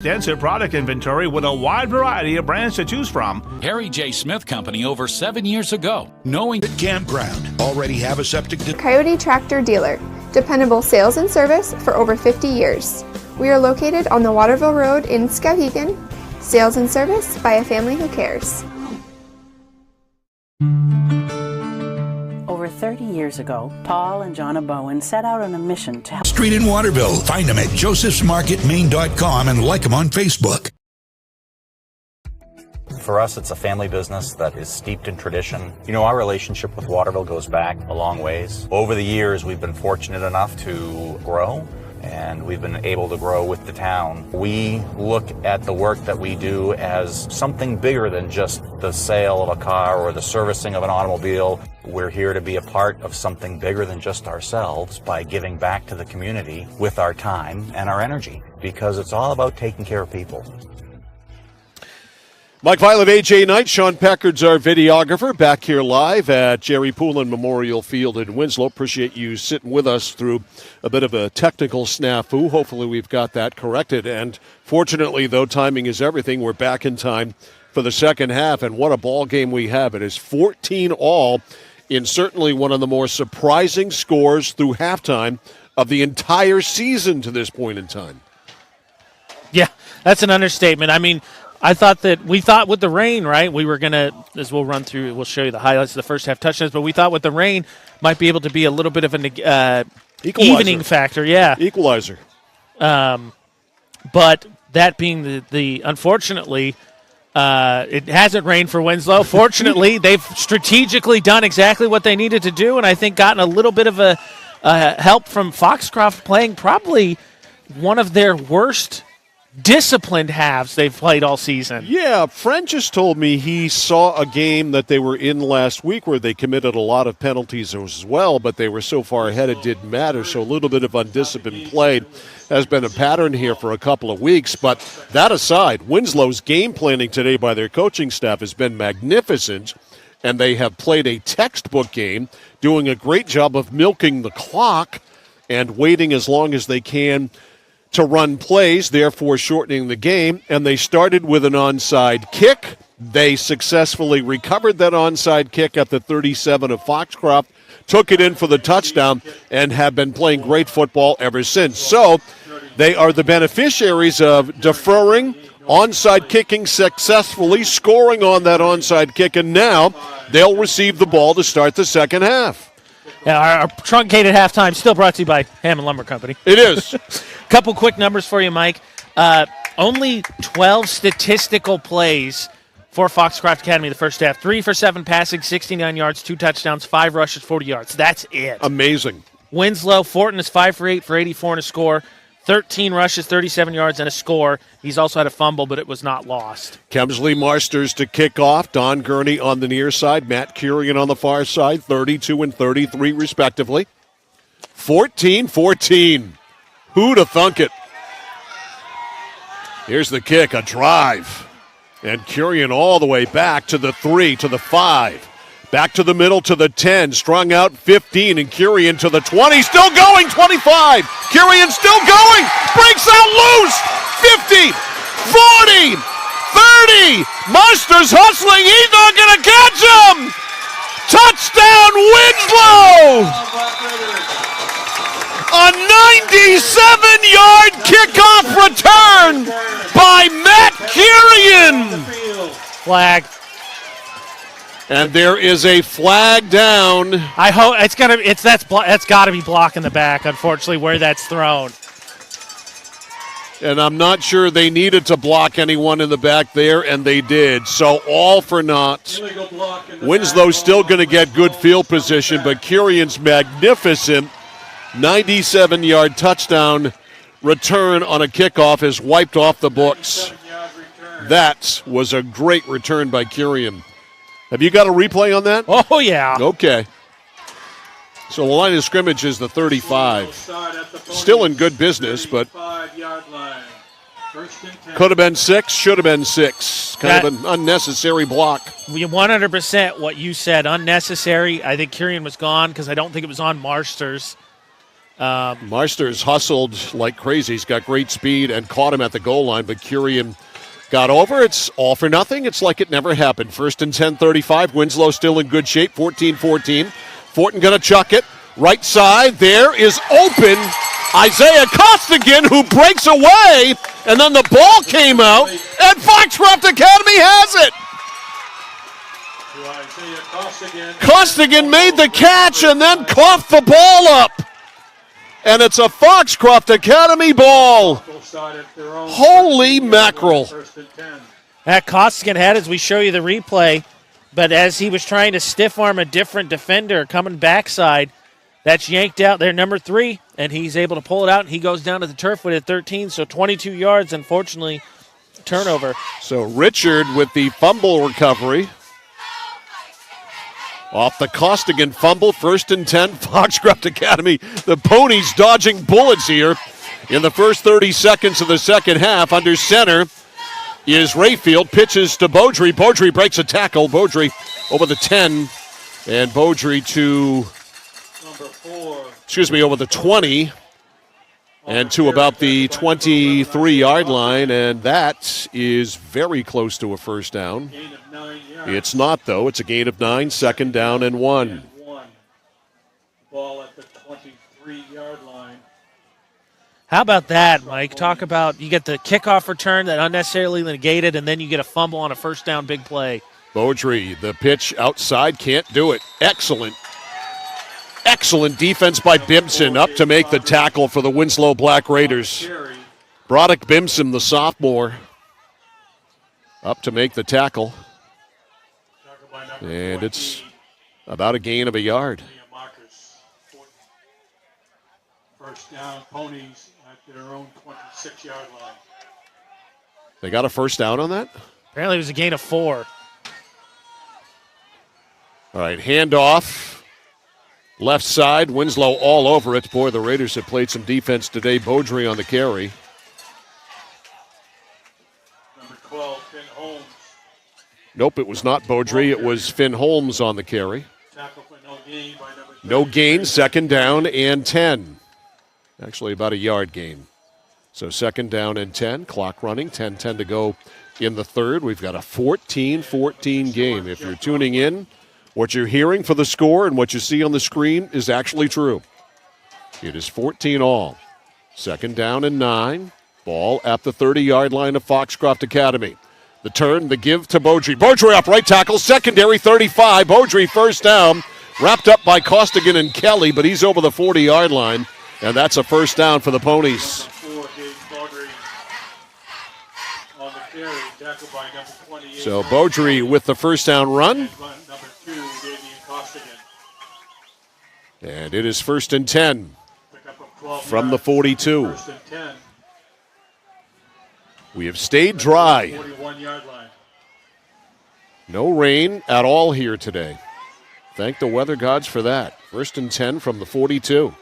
Extensive product inventory with a wide variety of brands to choose from. Harry J. Smith Company over 7 years ago. Knowing Campground. Already have a septic. Coyote Tractor Dealer. Dependable sales and service for over 50 years. We are located on the Waterville Road in Skowhegan. Sales and service by a family who cares. Over 30 years ago, Paul and Jonna Bowen set out on a mission to help. Street in Waterville. Find them at josephsmarketmaine.com and like them on Facebook. For us, it's a family business that is steeped in tradition. You know, our relationship with Waterville goes back a long ways. Over the years, we've been fortunate enough to grow, and we've been able to grow with the town. We look at the work that we do as something bigger than just the sale of a car or the servicing of an automobile. We're here to be a part of something bigger than just ourselves by giving back to the community with our time and our energy, because it's all about taking care of people. Mike Violet, AJ Knight, Sean Packard's our videographer, back here live at Jerry Poulin Memorial Field in Winslow. Appreciate you sitting with us through a bit of a technical snafu. Hopefully we've got that corrected. And fortunately, though, timing is everything. We're back in time for the second half, and what a ball game we have. It is 14-all in certainly one of the more surprising scores through halftime of the entire season to this point in time. Yeah, that's an understatement. I mean, we thought with the rain, right, we were going to, as we'll run through, we'll show you the highlights of the first half touchdowns, but we thought with the rain might be able to be a little bit of an evening factor. Yeah. Equalizer. But that being the unfortunately, it hasn't rained for Winslow. Fortunately, they've strategically done exactly what they needed to do, and I think gotten a little bit of a help from Foxcroft playing probably one of their worst disciplined halves they've played all season. Yeah, Fred just told me he saw a game that they were in last week where they committed a lot of penalties as well, but they were so far ahead it didn't matter. So a little bit of undisciplined play has been a pattern here for a couple of weeks. But that aside, Winslow's game planning today by their coaching staff has been magnificent, and they have played a textbook game, doing a great job of milking the clock and waiting as long as they can to run plays, therefore shortening the game. And they started with an onside kick. They successfully recovered that onside kick at the 37 of Foxcroft, took it in for the touchdown, and have been playing great football ever since. So they are the beneficiaries of deferring, onside kicking successfully, scoring on that onside kick, and now they'll receive the ball to start the second half. Yeah, our truncated halftime still brought to you by Hammond Lumber Company. It is. Couple quick numbers for you, Mike. Only 12 statistical plays for Foxcroft Academy the first half. 3 for 7 passing, 69 yards, 2 touchdowns, 5 rushes, 40 yards. That's it. Amazing. Winslow, Fortin is 5 for 8 for 84 and a score. 13 rushes, 37 yards, and a score. He's also had a fumble, but it was not lost. Kemsley Marsters to kick off. Don Gurney on the near side. Matt Curian on the far side, 32 and 33 respectively. 14-14. Who'd have thunk it? Here's the kick, a drive. And Curian all the way back to the 3, to the 5. Back to the middle to the 10, strung out 15, and Curian to the 20, still going, 25. Curian still going, breaks out loose, 50, 40, 30. Marsters hustling, he's not going to catch him. Touchdown, Winslow! A 97-yard kickoff return by Matt Curian. Flag. And there is a flag down. I hope that's got to be blocking the back, unfortunately, where that's thrown. And I'm not sure they needed to block anyone in the back there, and they did. So all for naught. Winslow still going to get good field position, but Curian's magnificent 97-yard touchdown return on a kickoff is wiped off the books. That was a great return by Curian. Have you got a replay on that? Oh, yeah. Okay. So the line of scrimmage is the 35. Still in good business, but could have been 6, should have been 6. Kind of an unnecessary block. 100% what you said, unnecessary. I think Curian was gone because I don't think it was on Marsters. Marsters hustled like crazy. He's got great speed and caught him at the goal line, but Curian got over. It's all for nothing. It's like it never happened. First and 10, 35. Winslow still in good shape, 14-14. Fortin going to chuck it. Right side, there is open Isaiah Costigan, who breaks away, and then the ball came out, and Foxcroft Academy has it. Costigan made the catch and then coughed the ball up. And it's a Foxcroft Academy ball. Holy mackerel. That Costigan had, as we show you the replay, but as he was trying to stiff arm a different defender coming backside, that's yanked out there, number 3, and he's able to pull it out, and he goes down to the turf with it 13, so 22 yards, unfortunately, turnover. So Richard with the fumble recovery. Off the Costigan fumble, first and 10, Foxcroft Academy. The Ponies dodging bullets here in the first 30 seconds of the second half. Under center is Rayfield, pitches to Beaudry. Beaudry breaks a tackle. Beaudry over the 10, and Beaudry to, over the 20, and to about the 23-yard line, and that is very close to a first down. It's not, though. It's a gain of 9, second down and 1. Ball at the 23-yard line. How about that, Mike? Talk about, you get the kickoff return that unnecessarily negated, and then you get a fumble on a first down big play. Beaudry, the pitch outside, can't do it. Excellent defense by Bimson, up to make the tackle for the Winslow Black Raiders. Broderick Bimson, the sophomore, up to make the tackle. And it's about a gain of a yard. First down, Ponies at their own 26-yard line. They got a first down on that? Apparently it was a gain of 4. All right, handoff. Left side, Winslow all over it. Boy, the Raiders have played some defense today. Beaudry on the carry. Number 12, Finn Holmes. Nope, it was not Beaudry. It was Finn Holmes on the carry. Tackle for no gain by number 30. No gain, second down and 10. Actually, about a yard gain. So second down and 10, clock running, 10-10 to go in the third. We've got a 14-14 game. If you're tuning in, what you're hearing for the score and what you see on the screen is actually true. It is 14 all. Second down and 9. Ball at the 30-yard line of Foxcroft Academy. The turn, the give to Beaudry. Beaudry up right tackle, secondary 35. Beaudry first down, wrapped up by Costigan and Kelly, but he's over the 40-yard line, and that's a first down for the Ponies. So Beaudry with the first down run. And it is first and 10 from the 42. We have stayed dry. No rain at all here today. Thank the weather gods for that. First and 10 from the 42.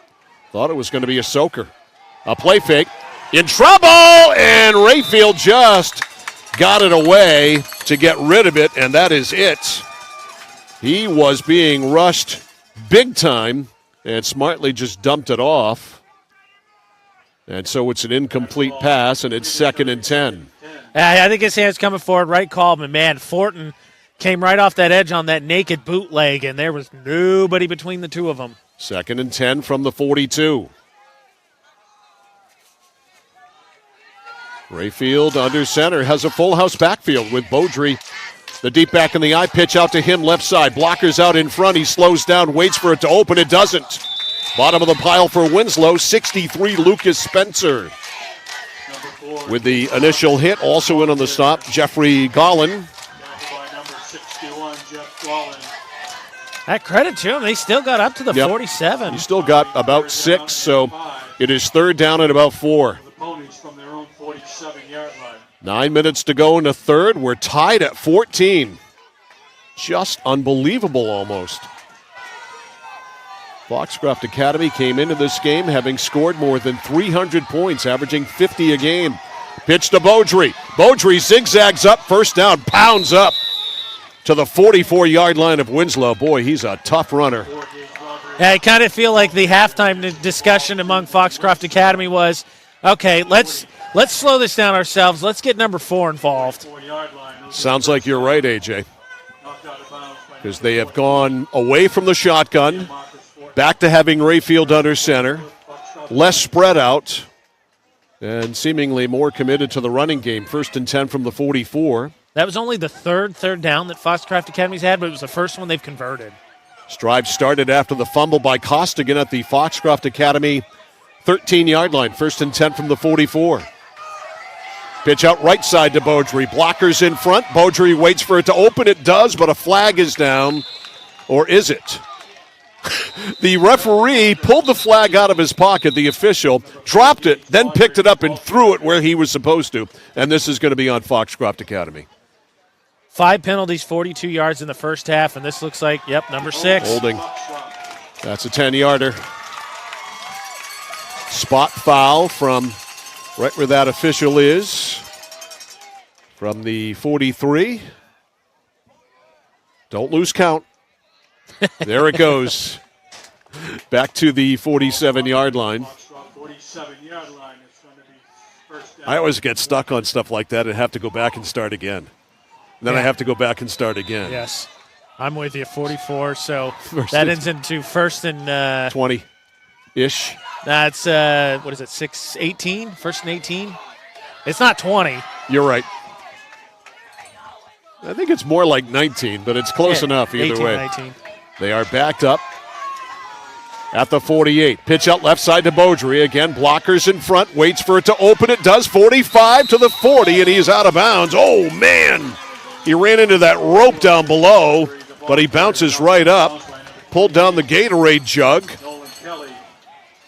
Thought it was going to be a soaker. A play fake. In trouble! And Rayfield just got it away to get rid of it, and that is it. He was being rushed big time and smartly just dumped it off. And so it's an incomplete pass, and it's second and 10. I think his hand's coming forward. Right call, but man, Fortin came right off that edge on that naked bootleg, and there was nobody between the two of them. Second and 10 from the 42. Rayfield under center has a full house backfield with Beaudry. The deep back in the eye, pitch out to him left side. Blockers out in front. He slows down, waits for it to open. It doesn't. Bottom of the pile for Winslow, 63, Lucas Spencer. With the initial hit, also in on the stop, Jeffrey Gollin. That credit to him. They still got up to the 47. He still got about 6, so it is third down and about 4. The Ponies from their own 47-yard line. 9 minutes to go in the third. We're tied at 14. Just unbelievable almost. Foxcroft Academy came into this game having scored more than 300 points, averaging 50 a game. Pitch to Beaudry. Beaudry zigzags up, first down, pounds up to the 44-yard line of Winslow. Boy, he's a tough runner. Yeah, I kind of feel like the halftime discussion among Foxcroft Academy was, okay, let's slow this down ourselves. Let's get number 4 involved. Sounds like you're right, AJ. Because they have gone away from the shotgun, back to having Rayfield under center, less spread out, and seemingly more committed to the running game. 1st and 10 from the 44. That was only the third down that Foxcroft Academy's had, but it was the first one they've converted. This drive started after the fumble by Costigan at the Foxcroft Academy 13-yard line. 1st and 10 from the 44. Pitch out right side to Beaudry. Blockers in front. Beaudry waits for it to open. It does, but a flag is down. Or is it? The referee pulled the flag out of his pocket, the official, dropped it, then picked it up and threw it where he was supposed to. And this is going to be on Foxcroft Academy. 5 penalties, 42 yards in the first half, and this looks like, number 6. Holding. That's a 10-yarder. Spot foul from right where that official is. From the 43. Don't lose count. There it goes. Back to the 47-yard line. I always get stuck on stuff like that and have to go back and start again. And then I have to go back and start again. Yes. I'm with you, 44. So that ends into 1st and 20-ish. That's, 18? 1st and 18? It's not 20. You're right. I think it's more like 19, but it's close enough either 18, way. 19. They are backed up at the 48. Pitch out left side to Beaudry. Again, blockers in front. Waits for it to open. It does. 45 to the 40, and he's out of bounds. Oh, man. He ran into that rope down below, but he bounces right up. Pulled down the Gatorade jug.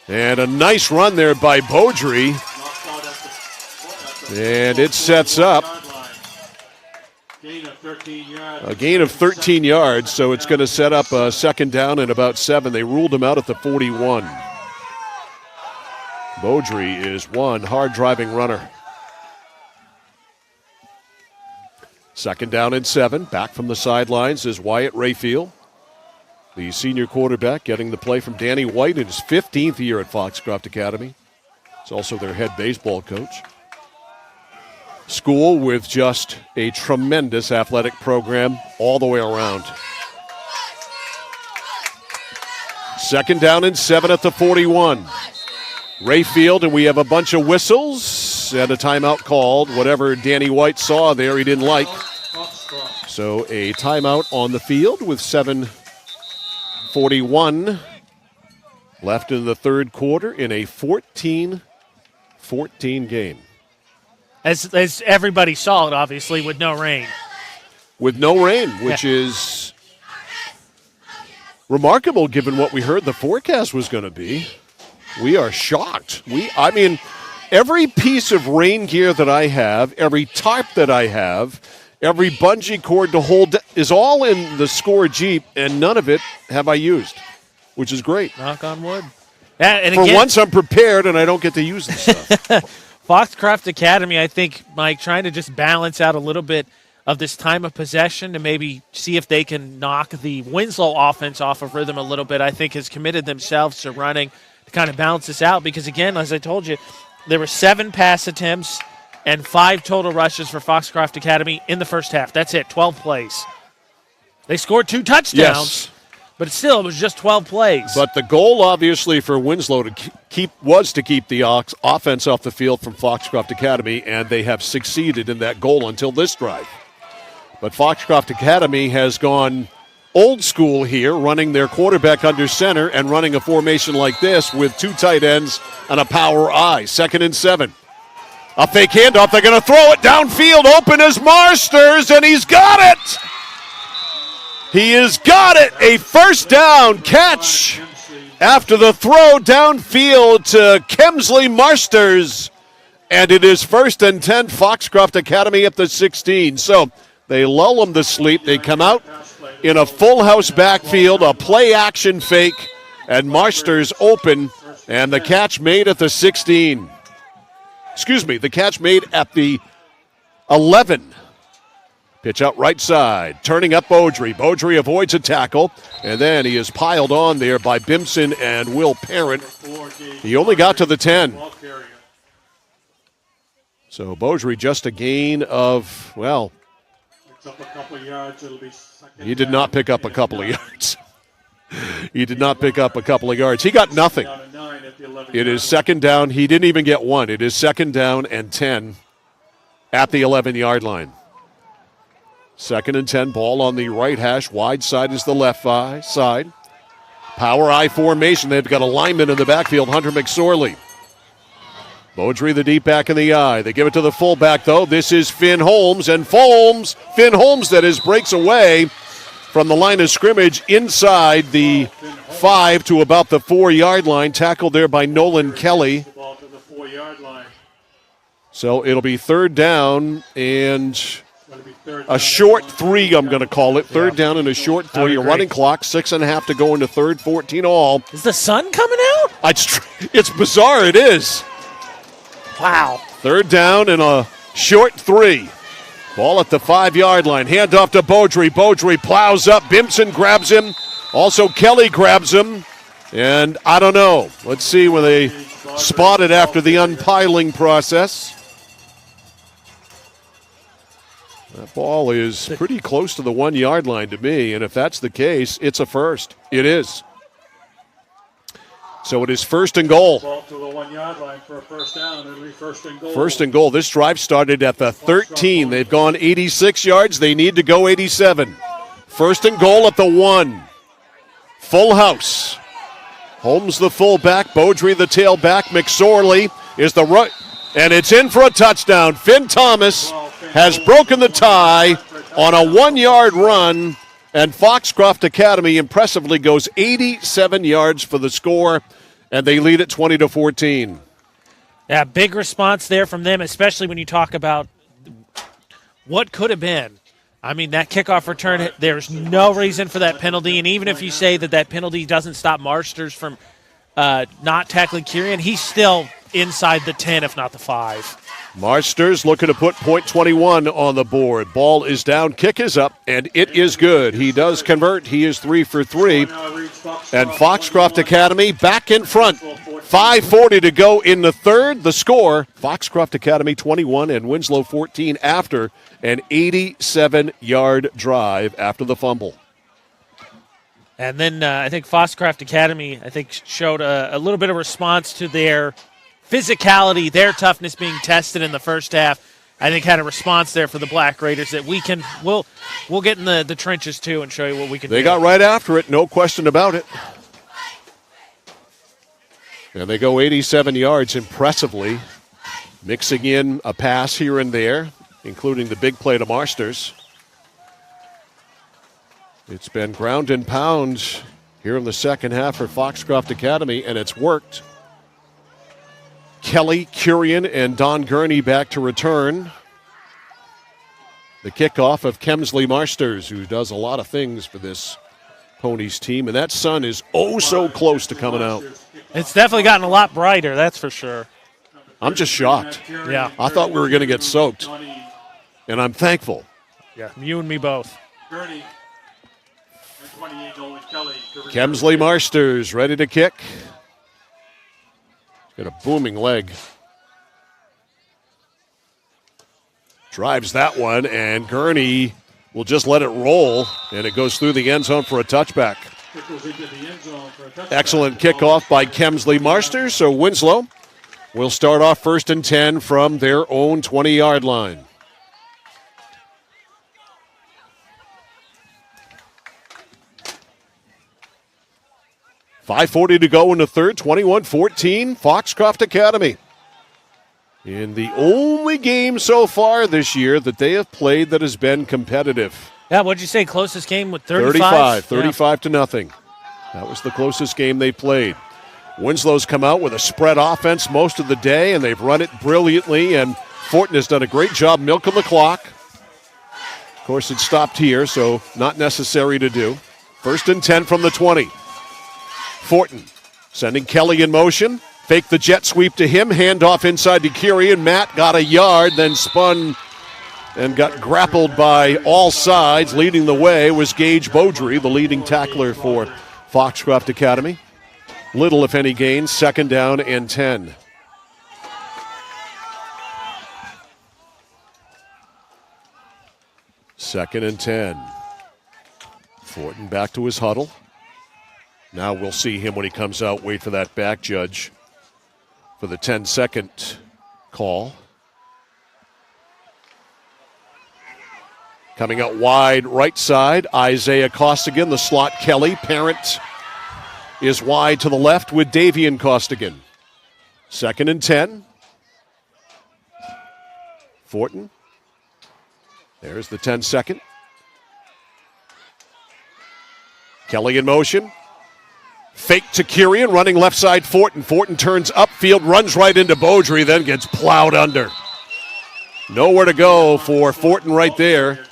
And a nice run there by Beaudry. And it sets up a gain of 13 yards, so it's going to set up a 2nd down and about 7. They ruled him out at the 41. Beaudry is one hard-driving runner. 2nd down and 7. Back from the sidelines is Wyatt Rayfield, the senior quarterback, getting the play from Danny White in his 15th year at Foxcroft Academy. He's also their head baseball coach. School with just a tremendous athletic program all the way around. 2nd down and 7 at the 41. Rayfield, and we have a bunch of whistles and a timeout called. Whatever Danny White saw there, he didn't like. So a timeout on the field with 7:41 left in the 3rd quarter in a 14-14 game. As everybody saw it, obviously, with no rain. With no rain, which is remarkable given what we heard the forecast was going to be. We are shocked. Every piece of rain gear that I have, every tarp that I have, every bungee cord to hold is all in the SCORE Jeep, and none of it have I used, which is great. Knock on wood. And For once, I'm prepared, and I don't get to use this stuff. Foxcroft Academy, I think, Mike, trying to just balance out a little bit of this time of possession to maybe see if they can knock the Winslow offense off of rhythm a little bit, I think has committed themselves to running to kind of balance this out. Because, again, as I told you, there were 7 pass attempts and 5 total rushes for Foxcroft Academy in the first half. That's it, 12 plays. They scored 2 touchdowns. Yes. But still, it was just 12 plays. But the goal, obviously, for Winslow was to keep the offense off the field from Foxcroft Academy, and they have succeeded in that goal until this drive. But Foxcroft Academy has gone old school here, running their quarterback under center and running a formation like this with 2 tight ends and a power I. 2nd and 7. A fake handoff. They're going to throw it downfield. Open is Marsters, and he's got it. He has got it. A 1st down catch after the throw downfield to Kemsley Marsters. And it is 1st and 10, Foxcroft Academy at the 16. So they lull them to sleep. They come out in a full house backfield, a play action fake, and Marsters open, and the catch made at the 16. The catch made at the 11. Pitch out right side, turning up Beaudry. Beaudry avoids a tackle, and then he is piled on there by Bimson and Will Parent. He only got to the 10. So Beaudry just a gain of, well, he did not pick up a couple of yards. He did not pick up a couple of yards. He got nothing. It is second down. He didn't even get one. It is second down and 10 at the 11-yard line. Second and 10, ball on the right hash. Wide side is the left side. Power I formation. They've got a lineman in the backfield, Hunter McSorley. Beaudry, the deep back in the eye. They give it to the fullback, though. This is Finn Holmes, and Finn Holmes, that is, breaks away from the line of scrimmage inside the 5 to about the 4-yard line. Tackled there by Nolan Kelly. So it'll be third down and a short 3, I'm going to call it. Third down and a short 3. A running clock, 6.5 to go into third, 14 all. Is the sun coming out? It's bizarre, it is. Wow. Third down and a short 3. Ball at the 5-yard line. Hand off to Beaudry. Beaudry plows up. Bimson grabs him. Also Kelly grabs him. And I don't know. Let's see when they spot it after the unpiling process. That ball is pretty close to the 1-yard line to me, and if that's the case, it's a first. It is. So it is first and goal. Ball to the 1-yard line for a first down. It'll be first and goal. First and goal. This drive started at the 13. They've gone 86 yards. They need to go 87. First and goal at the 1. Full house. Holmes the fullback. Beaudry the tailback. McSorley is the right. And it's in for a touchdown. Finn Thomas has broken the tie on a 1-yard run, and Foxcroft Academy impressively goes 87 yards for the score, and they lead it 20-14. Yeah, big response there from them, especially when you talk about what could have been. I mean, that kickoff return, there's no reason for that penalty, and even if you say that penalty doesn't stop Marsters from not tackling Kirian, he's still inside the 10, if not the 5. Marsters looking to put point 21 on the board. Ball is down, kick is up, and it is good. He does convert. He is 3 for 3. And Foxcroft Academy back in front. 5:40 to go in the third. The score, Foxcroft Academy 21 and Winslow 14 after an 87-yard drive after the fumble. And then I think Foxcroft Academy, showed a little bit of response to their physicality, their toughness being tested in the first half. I think had a response there for the Black Raiders that we'll get in the trenches too and show you what we can do. They got right after it, no question about it. And they go 87 yards impressively, mixing in a pass here and there, including the big play to Marsters. It's been ground and pound here in the second half for Foxcroft Academy, and it's worked. Kelly, Curian, and Don Gurney back to return. The kickoff of Kemsley Marsters, who does a lot of things for this Ponies team, and that sun is oh so close to coming out. It's definitely gotten a lot brighter, that's for sure. I'm just shocked. Yeah. I thought we were going to get soaked, and I'm thankful. Yeah, you and me both. Gurney and 28 Nolan Kelly. Kemsley Marsters ready to kick. Got a booming leg. Drives that one, and Gurney will just let it roll, and it goes through the end zone for a touchback. Excellent kickoff by Kemsley Marsters, so Winslow will start off first and 10 from their own 20-yard line. .540 to go in the third, 21-14, Foxcroft Academy. In the only game so far this year that they have played that has been competitive. Yeah, what'd you say, closest game with 35? 35 to nothing. That was the closest game they played. Winslow's come out with a spread offense most of the day, and they've run it brilliantly, and Fortin has done a great job milking the clock. Of course, it stopped here, so not necessary to do. First and 10 from the 20. Fortin sending Kelly in motion. Fake the jet sweep to him. Handoff inside to Kirian. Matt got a yard, then spun and got grappled by all sides. Leading the way was Gage Beaudry, the leading tackler for Foxcroft Academy. Little, if any, gains. 2nd down and 10. Second and 10. Fortin back to his huddle. Now we'll see him when he comes out. Wait for that back judge for the 10-second call. Coming out wide right side, Isaiah Costigan, the slot Kelly. Parent is wide to the left with Davian Costigan. 2nd and 10. Fortin. There's the 10-second. Kelly in motion. Fake to Kirian, running left side Fortin. Fortin turns upfield, runs right into Beaudry, then gets plowed under. Nowhere to go for Fortin right there.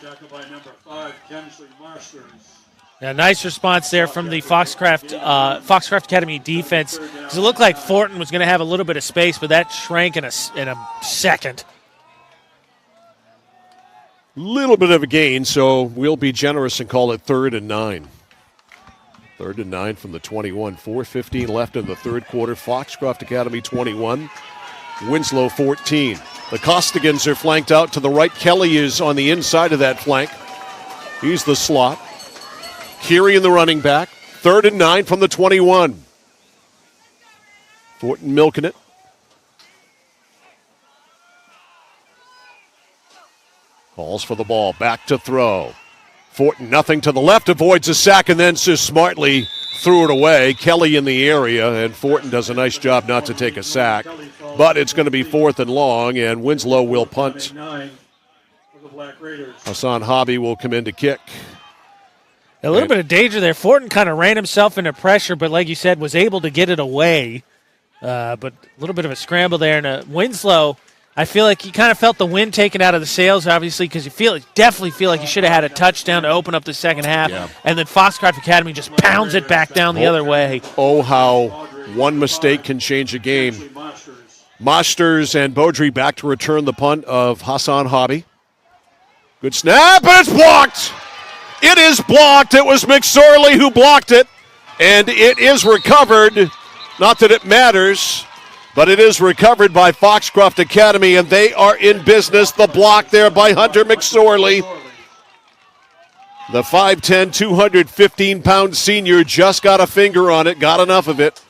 Yeah, nice response there from the Foxcroft Academy defense. Because it looked like Fortin was going to have a little bit of space, but that shrank in a second. Little bit of a gain, so we'll be generous and call it 3rd and 9. 3rd and 9 from the 21. 4:15 left in the third quarter. Foxcroft Academy 21. Winslow 14. The Costigans are flanked out to the right. Kelly is on the inside of that flank. He's the slot. Kirian the running back. 3rd and 9 from the 21. Fortin milking it. Calls for the ball. Back to throw. Fortin nothing to the left. Avoids a sack and then just smartly threw it away. Kelly in the area, and Fortin does a nice job not to take a sack. But it's going to be 4th and long, and Winslow will punt. Hassan Hobby will come in to kick. A little bit of danger there. Fortin kind of ran himself into pressure, but like you said, was able to get it away. But a little bit of a scramble there. And Winslow, I feel like you kind of felt the wind taken out of the sails, obviously, because you definitely feel like you should have had a touchdown to open up the second half. Yeah. And then Foxcroft Academy just pounds it back down the other way. Oh, how one mistake can change a game. Mosters and Beaudry back to return the punt of Hassan Hobby. Good snap, and it's blocked. It is blocked. It was McSorley who blocked it, and it is recovered. Not that it matters, but it is recovered by Foxcroft Academy, and they are in business. The block there by Hunter McSorley. The 5'10", 215-pound senior just got a finger on it, got enough of it.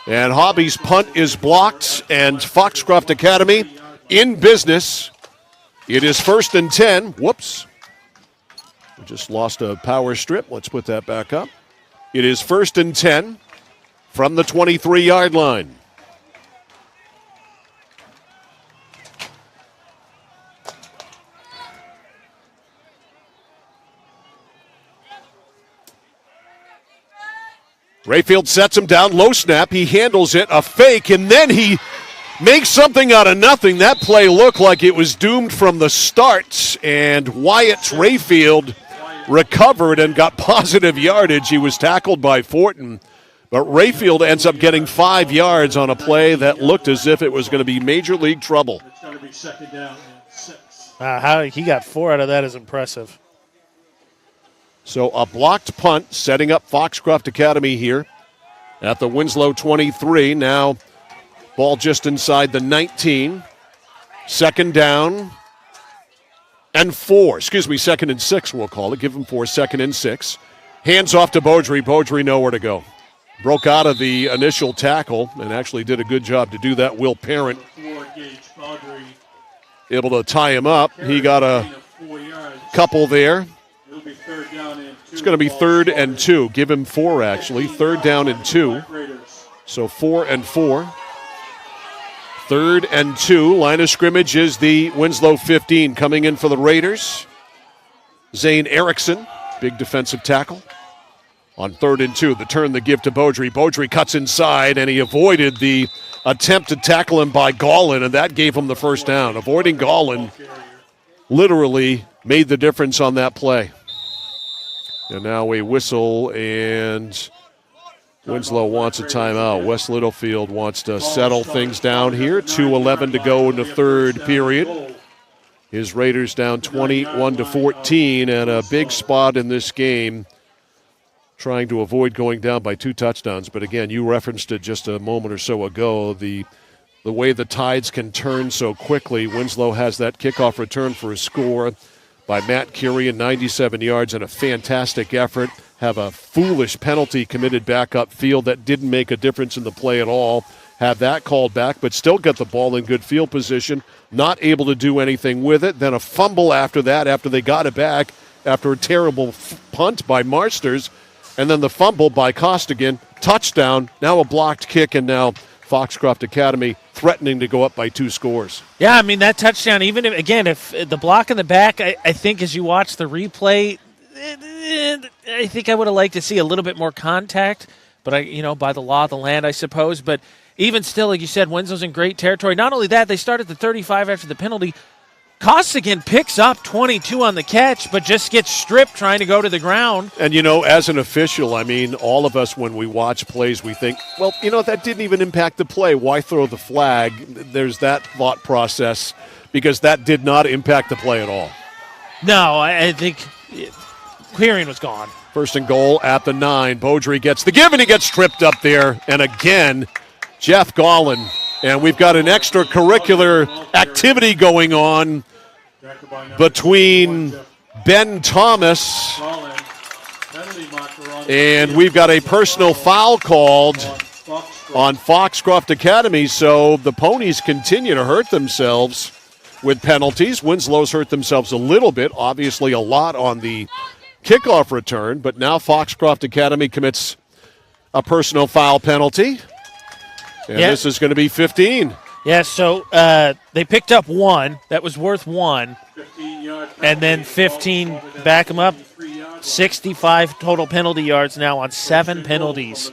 And Hobby's punt is blocked, and Foxcroft Academy in business. It is 1st and 10. Whoops. We just lost a power strip. Let's put that back up. It is 1st and 10 from the 23-yard line. Rayfield sets him down, low snap. He handles it, a fake, and then he makes something out of nothing. That play looked like it was doomed from the start, and Wyatt Rayfield recovered and got positive yardage. He was tackled by Fortin, but Rayfield ends up getting 5 yards on a play that looked as if it was going to be major league trouble. It's going to be 2nd down and 6. How he got 4 out of that is impressive. So a blocked punt setting up Foxcroft Academy here at the Winslow 23. Now ball just inside the 19. 2nd down and 4. 2nd and 6 we'll call it. Give him 4, 2nd and 6. Hands off to Beaudry. Beaudry nowhere to go. Broke out of the initial tackle and actually did a good job to do that. Will Parent able to tie him up. He got a couple there. It's going to be 3rd and 2. Give him 4, actually. 3rd down and 2. So 4 and 4. 3rd and 2. Line of scrimmage is the Winslow 15. Coming in for the Raiders, Zane Erickson, big defensive tackle. On 3rd and 2, the turn, the give to Beaudry. Beaudry cuts inside, and he avoided the attempt to tackle him by Gollin, and that gave him the first down. Avoiding Gollin literally made the difference on that play. And now a whistle, and Winslow wants a timeout. Wes Littlefield wants to settle things down here. 2:11 to go in the third period. His Raiders down 21-14, and a big spot in this game, trying to avoid going down by 2 touchdowns. But again, you referenced it just a moment or so ago, the way the tides can turn so quickly. Winslow has that kickoff return for a score by Matt Curie, 97 yards, and a fantastic effort. Have a foolish penalty committed back upfield that didn't make a difference in the play at all. Have that called back, but still get the ball in good field position. Not able to do anything with it. Then a fumble after that, after they got it back, after a terrible punt by Marsters. And then the fumble by Costigan. Touchdown, now a blocked kick, and now Foxcroft Academy threatening to go up by 2 scores. Yeah, I mean, that touchdown, even if the block in the back, I think as you watch the replay, I think I would have liked to see a little bit more contact, but by the law of the land, I suppose. But even still, like you said, Winslow's in great territory. Not only that, they started the 35 after the penalty. Costigan picks up 22 on the catch, but just gets stripped trying to go to the ground. And, as an official, I mean, all of us, when we watch plays, we think, well, that didn't even impact the play. Why throw the flag? There's that thought process, because that did not impact the play at all. No, I think clearing was gone. First and goal at the 9. Beaudry gets the give, and he gets tripped up there. And again, Jeff Gollin. And we've got an extracurricular activity going on between Ben Thomas, and we've got a personal foul called on Foxcroft Academy. So the Ponies continue to hurt themselves with penalties. Winslow's hurt themselves a little bit, obviously a lot on the kickoff return, but now Foxcroft Academy commits a personal foul penalty. And this is going to be 15. Yeah, so they picked up 1. That was worth 1. And then 15 back them up. 65 total penalty yards now on 7 penalties.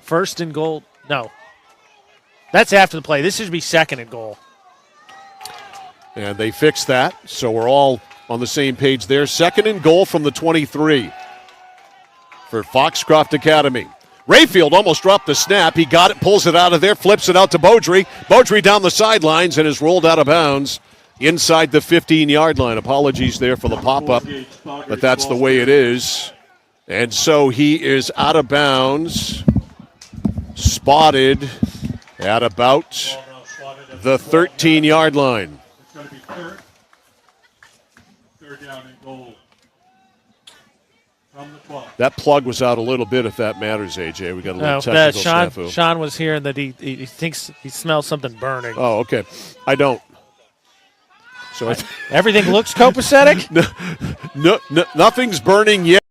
First and goal. No. That's after the play. This should be second and goal. And they fixed that, so we're all on the same page there. Second and goal from the 23 for Foxcroft Academy. Rayfield almost dropped the snap. He got it, pulls it out of there, flips it out to Beaudry. Beaudry down the sidelines and is rolled out of bounds inside the 15-yard line. Apologies there for the pop-up, but that's the way it is. And so he is out of bounds, spotted at about the 13-yard line. It's going to be third down and goal. That plug was out a little bit, if that matters, AJ. We got a little technical snafu. Sean was here and that he thinks he smells something burning. Oh, okay. I don't. So everything looks copacetic? No, nothing's burning yet.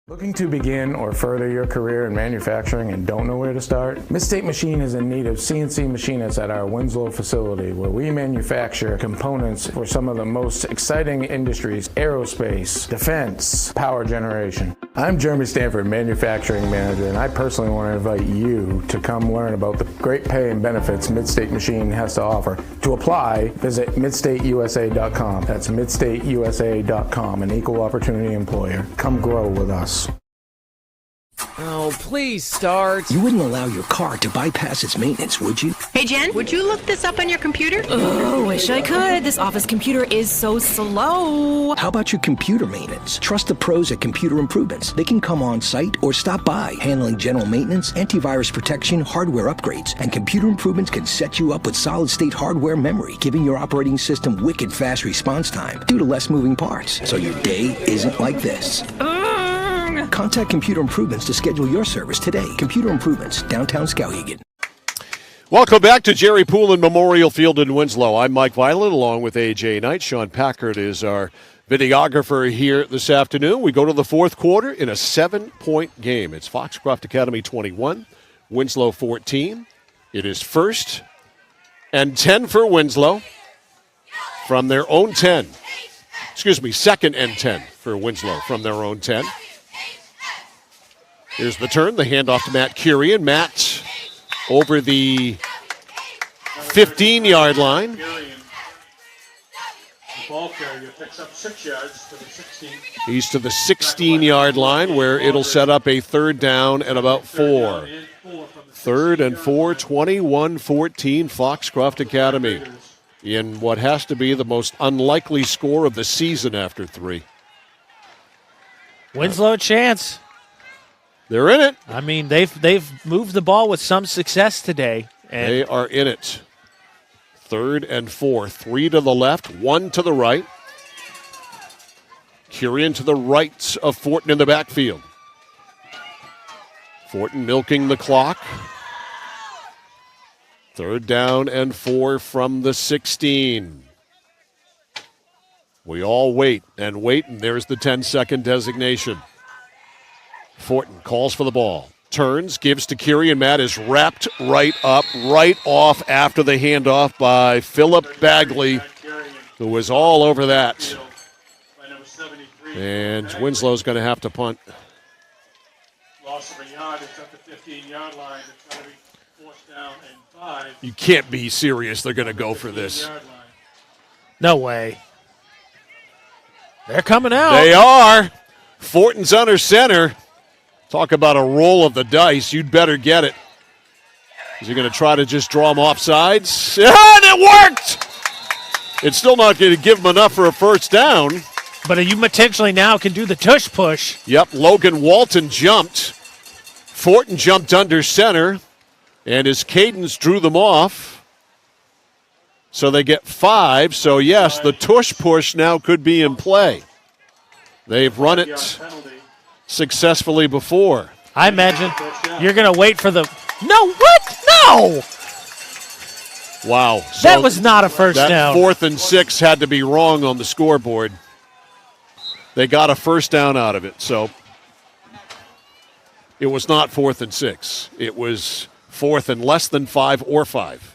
Looking to begin or further your career in manufacturing and don't know where to start? Midstate Machine is in need of CNC machinists at our Winslow facility, where we manufacture components for some of the most exciting industries: aerospace, defense, power generation. I'm Jeremy Stanford, manufacturing manager, and I personally want to invite you to come learn about the great pay and benefits Midstate Machine has to offer. To apply, visit midstateusa.com. That's midstateusa.com, an equal opportunity employer. Come grow with us. Oh, please start. You wouldn't allow your car to bypass its maintenance, would you? Hey, Jen, would you look this up on your computer? Oh, wish I could. This office computer is so slow. How about your computer maintenance? Trust the pros at Computer Improvements. They can come on site or stop by, handling general maintenance, antivirus protection, hardware upgrades. And Computer Improvements can set you up with solid-state hardware memory, giving your operating system wicked fast response time due to less moving parts, so your day isn't like this. Contact Computer Improvements to schedule your service today. Computer Improvements, downtown Skowhegan. Welcome back to Jerry Poulin Memorial Field in Winslow. I'm Mike Violet along with A.J. Knight. Sean Packard is our videographer here this afternoon. We go to the fourth quarter in a 7-point game. It's Foxcroft Academy 21, Winslow 14. It is 1st and 10 for Winslow from their own 10. Excuse me, 2nd and 10 for Winslow from their own 10. Here's the turn, the handoff to Matt Curian. Matt over the 15-yard line. The ball carrier picks up 6 yards to the 16. He's to the 16-yard line where it'll set up a 3rd down and about 4. 3rd and 4, 21-14 Foxcroft Academy in what has to be the most unlikely score of the season after 3. Winslow chance. They're in it. I mean, they've moved the ball with some success today. And they are in it. 3rd and 4. 3 to the left, 1 to the right. Curian to the right of Fortin in the backfield. Fortin milking the clock. 3rd down and 4 from the 16. We all wait, and there's the 10-second designation. Fortin calls for the ball, turns, gives to Curian. Matt is wrapped right off after the handoff by Philip Bagley, who was all over that. And Winslow's going to have to punt. Loss of a yard. It's at the 15-yard line. It's going to be 4th down and 5. You can't be serious. They're going to go for this. No way. They're coming out. They are. Fortin's under center. Talk about a roll of the dice. You'd better get it. Is he going to try to just draw him off sides? And it worked! It's still not going to give him enough for a 1st down. But you potentially now can do the tush push. Yep, Logan Walton jumped. Fortin jumped under center. And his cadence drew them off. So they get 5. So, yes, the tush push now could be in play. They've run it successfully before. I imagine you're going to wait for the... No, what? No! Wow. That was not a 1st down. 4th and 6 had to be wrong on the scoreboard. They got a 1st down out of it, so it was not 4th and 6. It was 4th and less than 5 or 5.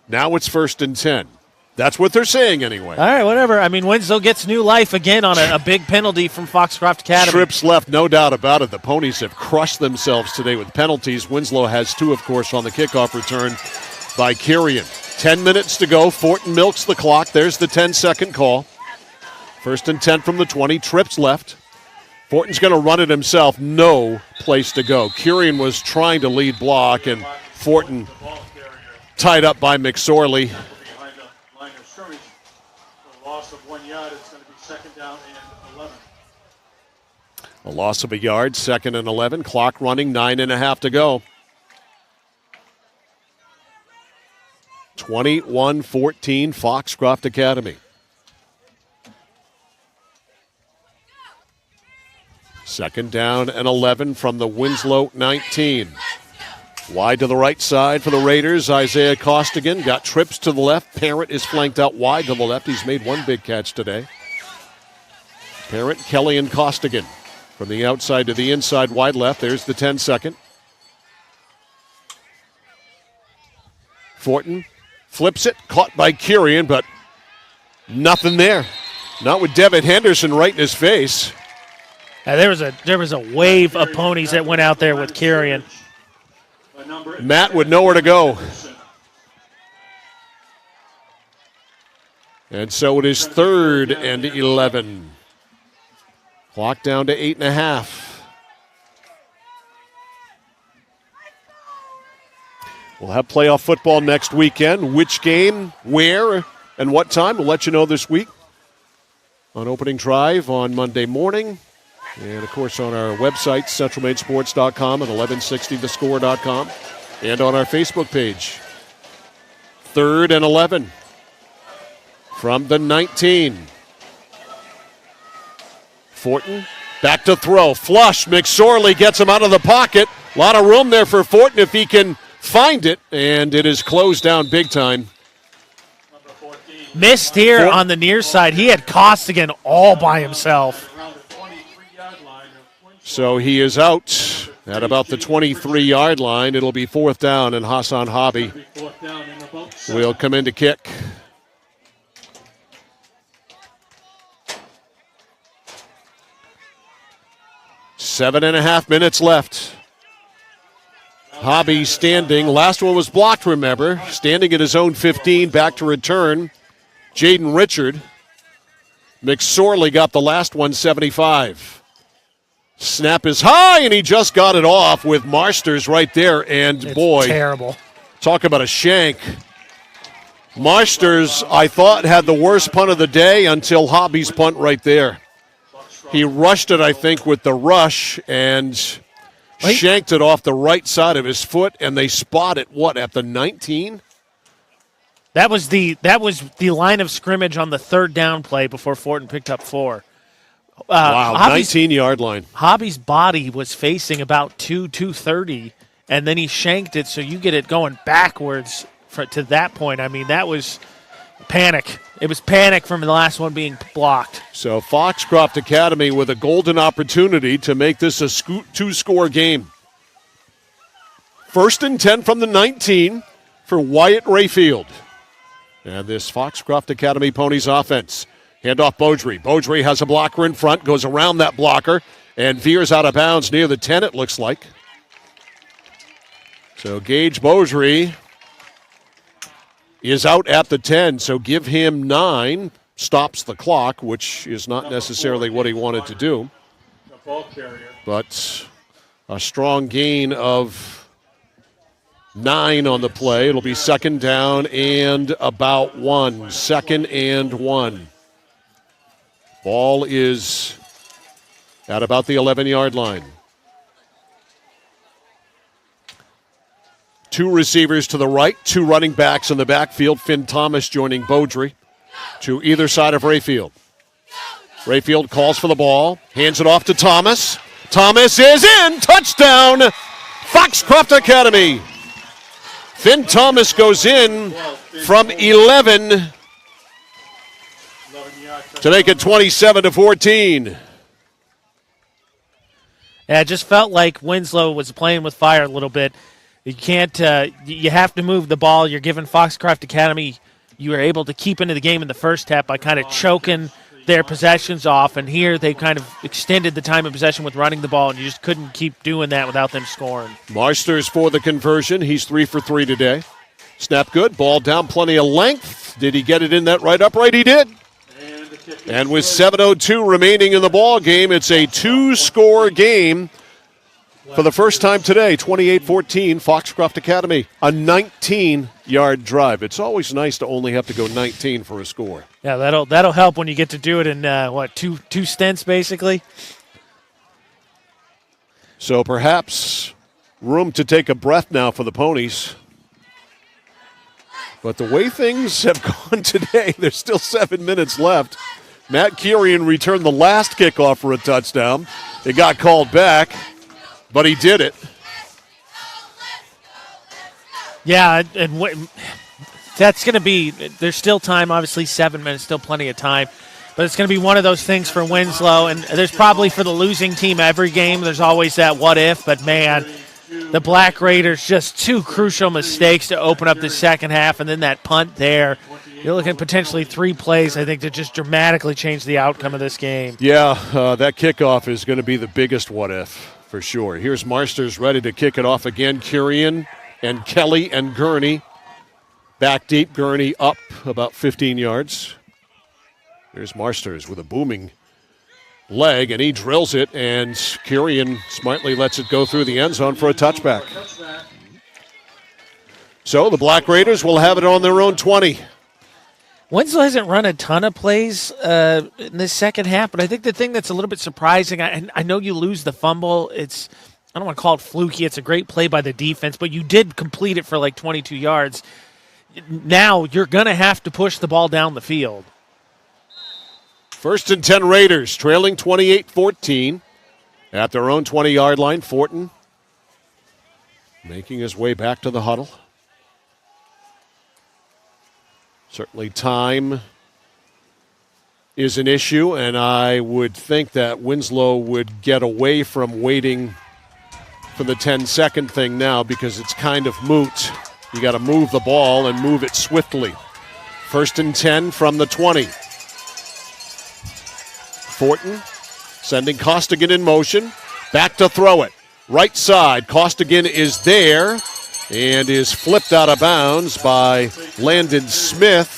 Now it's 1st and 10. That's what they're saying anyway. All right, whatever. I mean, Winslow gets new life again on a big penalty from Foxcroft Academy. Trips left, no doubt about it. The Ponies have crushed themselves today with penalties. Winslow has 2, of course, on the kickoff return by Curian. 10 minutes to go. Fortin milks the clock. There's the 10-second call. 1st and 10 from the 20. Trips left. Fortin's going to run it himself. No place to go. Curian was trying to lead block, and Fortin tied up by McSorley. Loss of 1 yard. It's going to be 2nd down and 11. A loss of a yard, 2nd and 11. Clock running, 9.5 to go. 21-14 Foxcroft Academy. 2nd down and 11 from the Winslow 19. Wide to the right side for the Raiders. Isaiah Costigan got trips to the left. Parent is flanked out wide to the left. He's made 1 big catch today. Parent, Kelly, and Costigan. From the outside to the inside, wide left. There's the 10-second. Fortin flips it, caught by Kirian, but nothing there. Not with Devitt Henderson right in his face. There was a wave of ponies that went out there with Kirian. Matt would know where to go. And so it is 3rd and 11. Clock down to 8.5. We'll have playoff football next weekend. Which game, where, and what time, we'll let you know this week on Opening Drive on Monday morning. And, of course, on our website, centralmainsports.com and 1160thescore.com, and on our Facebook page. 3rd and 11 from the 19. Fortin back to throw. Flush. McSorley gets him out of the pocket. A lot of room there for Fortin if he can find it, and it is closed down big time. Missed here on the near side. He had Costigan all by himself. So he is out at about the 23-yard line. It'll be 4th down, and Hassan Hobby will come in to kick. Seven and a half minutes left. Hobby standing. Last one was blocked, remember. Standing at his own 15, back to return. Jaden Richard. McSorley got the last one, 75. Snap is high, and he just got it off with Marsters right there. And it's boy, terrible. Talk about a shank. Marsters, I thought, had the worst punt of the day until Hobby's punt right there. He rushed it, I think, with the rush and shanked it off the right side of his foot, and they spot it, at the 19? That was the line of scrimmage on the 3rd down play before Fortin picked up 4. Wow, 19-yard line. Hobby's body was facing about 230, and then he shanked it, so you get it going backwards to that point. I mean, that was panic. It was panic from the last one being blocked. So Foxcroft Academy with a golden opportunity to make this a 2-score game. 1st and 10 from the 19 for Wyatt Rayfield. And this Foxcroft Academy Ponies offense. Handoff Beaudry. Beaudry has a blocker in front, goes around that blocker, and veers out of bounds near the 10, it looks like. So Gage Beaudry is out at the 10, so give him 9, stops the clock, which is not necessarily what he wanted to do. But a strong gain of 9 on the play. It'll be 2nd down and about 1. 2nd and 1. Ball is at about the 11-yard line. 2 receivers to the right, 2 running backs in the backfield. Finn Thomas joining Beaudry to either side of Rayfield. Rayfield calls for the ball, hands it off to Thomas. Thomas is in! Touchdown! Foxcroft Academy! Finn Thomas goes in from 11 to make it 27-14. Yeah, it just felt like Winslow was playing with fire a little bit. You can't. You have to move the ball. You're giving Foxcroft Academy. You were able to keep into the game in the first half by kind of choking their possessions off, and here they kind of extended the time of possession with running the ball, and you just couldn't keep doing that without them scoring. Marsters for the conversion. He's 3 for 3 today. Snap good. Ball down. Plenty of length. Did he get it in that right upright? He did. And with 7:02 remaining in the ball game, it's a 2-score game for the first time today. 28-14, Foxcroft Academy. A 19-yard drive. It's always nice to only have to go 19 for a score. Yeah, that'll help when you get to do it in two stints basically. So perhaps room to take a breath now for the Ponies. But the way things have gone today, there's still 7 minutes left. Matt Kirian returned the last kickoff for a touchdown. It got called back, but he did it. Yeah, and that's going to be – there's still time, obviously 7 minutes, still plenty of time. But it's going to be one of those things for Winslow, and there's probably for the losing team every game, there's always that what if, but man, the Black Raiders, just two crucial mistakes to open up the second half, and then that punt there. You're looking at potentially 3 plays, I think, to just dramatically change the outcome of this game. Yeah, that kickoff is going to be the biggest what if for sure. Here's Marsters ready to kick it off again. Kurian and Kelly and Gurney back deep. Gurney up about 15 yards. There's Marsters with a booming leg, and he drills it, and Kurian smartly lets it go through the end zone for a touchback. So the Black Raiders will have it on their own 20. Winslow hasn't run a ton of plays in this second half, but I think the thing that's a little bit surprising, I know you lose the fumble. I don't want to call it fluky. It's a great play by the defense, but you did complete it for like 22 yards. Now you're going to have to push the ball down the field. 1st and 10 Raiders, trailing 28-14 at their own 20-yard line. Fortin making his way back to the huddle. Certainly time is an issue, and I would think that Winslow would get away from waiting for the 10-second thing now because it's kind of moot. You got to move the ball and move it swiftly. 1st and 10 from the 20. Fortin sending Costigan in motion. Back to throw it. Right side. Costigan is there and is flipped out of bounds by Landon Smith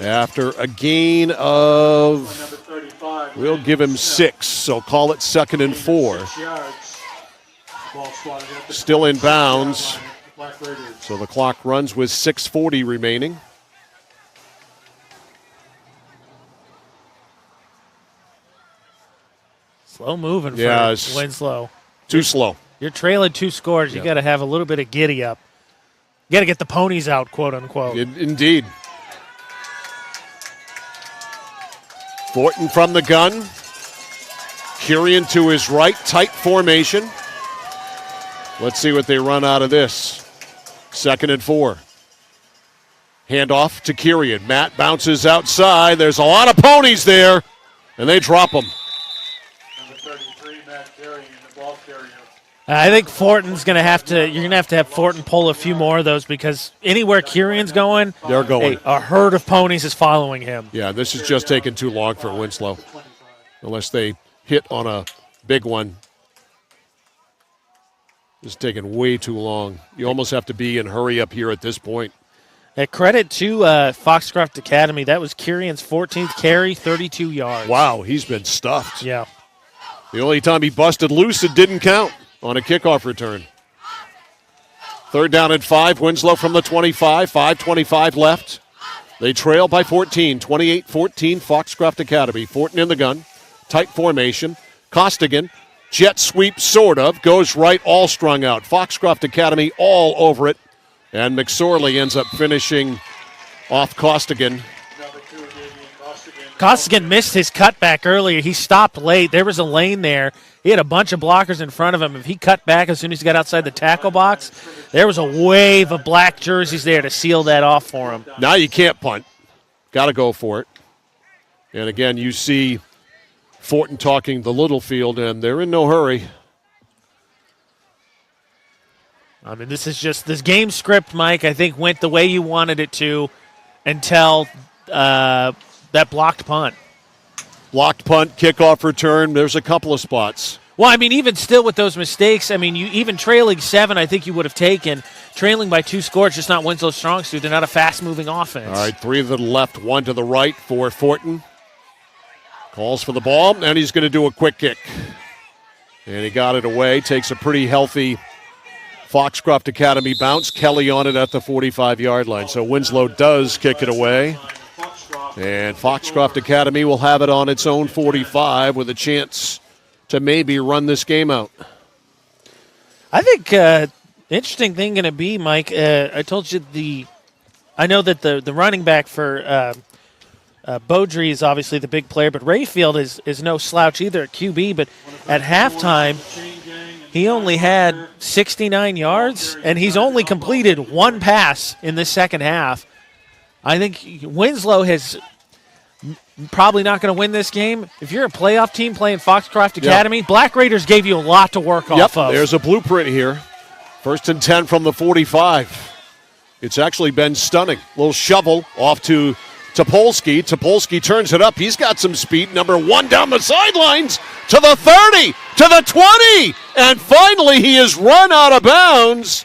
after a gain of, we'll give him 6, so call it 2nd and 4. Still in bounds, so the clock runs with 6:40 remaining. Slow moving for Winslow. Too slow. You're trailing 2 scores. You got to have a little bit of giddy up. You got to get the ponies out, quote unquote. Indeed. Fortin from the gun. Kurian to his right. Tight formation. Let's see what they run out of this. 2nd and 4. Handoff to Kurian. Matt bounces outside. There's a lot of ponies there, and they drop him. I think Fortin's going to have to. You're going to have Fortin pull a few more of those because anywhere Kurian's going, they're going. A herd of ponies is following him. Yeah, this is just taking too long for Winslow, unless they hit on a big one. It's taking way too long. You almost have to be in hurry up here at this point. Credit to Foxcroft Academy. That was Kurian's 14th carry, 32 yards. Wow, he's been stuffed. Yeah. The only time he busted loose, it didn't count on a kickoff return. 3rd down and 5. Winslow from the 25. 5:25 left. They trail by 14. 28-14 Foxcroft Academy. Fortin in the gun. Tight formation. Costigan. Jet sweep, sort of. Goes right, all strung out. Foxcroft Academy all over it. And McSorley ends up finishing off Costigan. Costigan missed his cutback earlier. He stopped late. There was a lane there. He had a bunch of blockers in front of him. If he cut back as soon as he got outside the tackle box, there was a wave of black jerseys there to seal that off for him. Now you can't punt. Got to go for it. And again, you see Fortin talking the Littlefield, and they're in no hurry. I mean, this game script, Mike, I think went the way you wanted it to until that blocked punt. Blocked punt, kickoff return. There's a couple of spots. Well, I mean, even still with those mistakes, I mean, you even trailing 7, I think you would have taken. Trailing by 2 scores, just not Winslow's strong suit. They're not a fast-moving offense. All right, 3 to the left, 1 to the right for Fortin. Calls for the ball, and he's going to do a quick kick. And he got it away. Takes a pretty healthy Foxcroft Academy bounce. Kelly on it at the 45-yard line. So Winslow does kick it away. And Foxcroft Academy will have it on its own 45 with a chance to maybe run this game out. I think interesting thing going to be, Mike, I told you I know that the running back for Beaudry is obviously the big player, but Rayfield is no slouch either at QB, but at halftime, he only had 69 yards, and he's only completed 1 pass in this second half. I think Winslow has probably not going to win this game. If you're a playoff team playing Foxcroft Academy, Black Raiders gave you a lot to work off of. There's a blueprint here. 1st and 10 from the 45. It's actually been stunning. Little shovel off to Topolsky. Topolsky turns it up. He's got some speed. Number 1 down the sidelines to the 30, to the 20. And finally he is run out of bounds.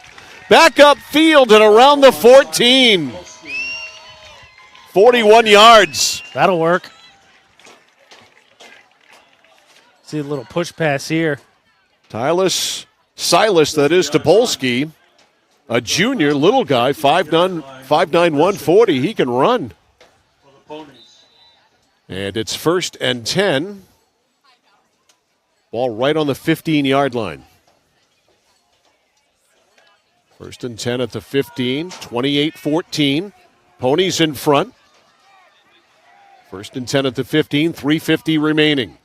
Back up field and around the 14. 41 yards. That'll work. See a little push pass here. Silas, that is Topolsky, a junior, little guy, 5'9", 140. He can run. And it's 1st and 10. Ball right on the 15-yard line. 1st and 10 at the 15, 28-14. Ponies in front. 1st and 10 at the 15, 3:50 remaining.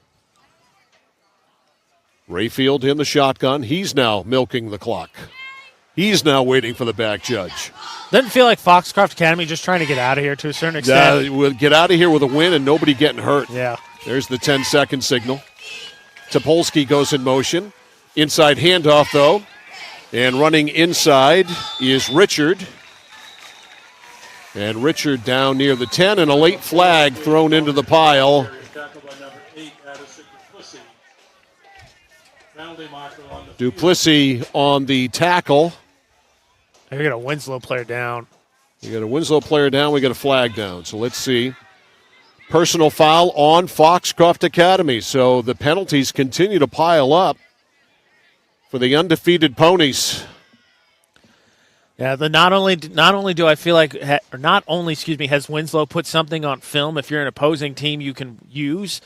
Rayfield in the shotgun. He's now milking the clock. He's now waiting for the back judge. Doesn't feel like Foxcroft Academy just trying to get out of here to a certain extent. Yeah, we'll get out of here with a win and nobody getting hurt. Yeah. There's the 10-second signal. Topolsky goes in motion. Inside handoff, though. And running inside is Richard. And Richard down near the 10, and a late flag thrown into the pile. Duplessis on the tackle. We got a Winslow player down. We got a Winslow player down. We got a flag down. So let's see. Personal foul on Foxcroft Academy. So the penalties continue to pile up for the undefeated Ponies. Yeah, not only do I feel like, has Winslow put something on film. If you're an opposing team, you can use.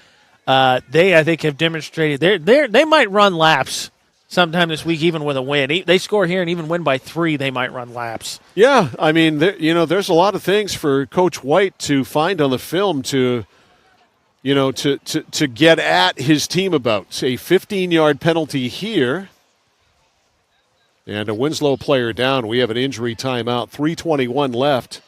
They, I think, have demonstrated they might run laps sometime this week, even with a win. They score here and even win by 3, they might run laps. Yeah, I mean, there's a lot of things for Coach White to find on the film to get at his team about. A 15-yard penalty here. And a Winslow player down. We have an injury timeout. 3:21 left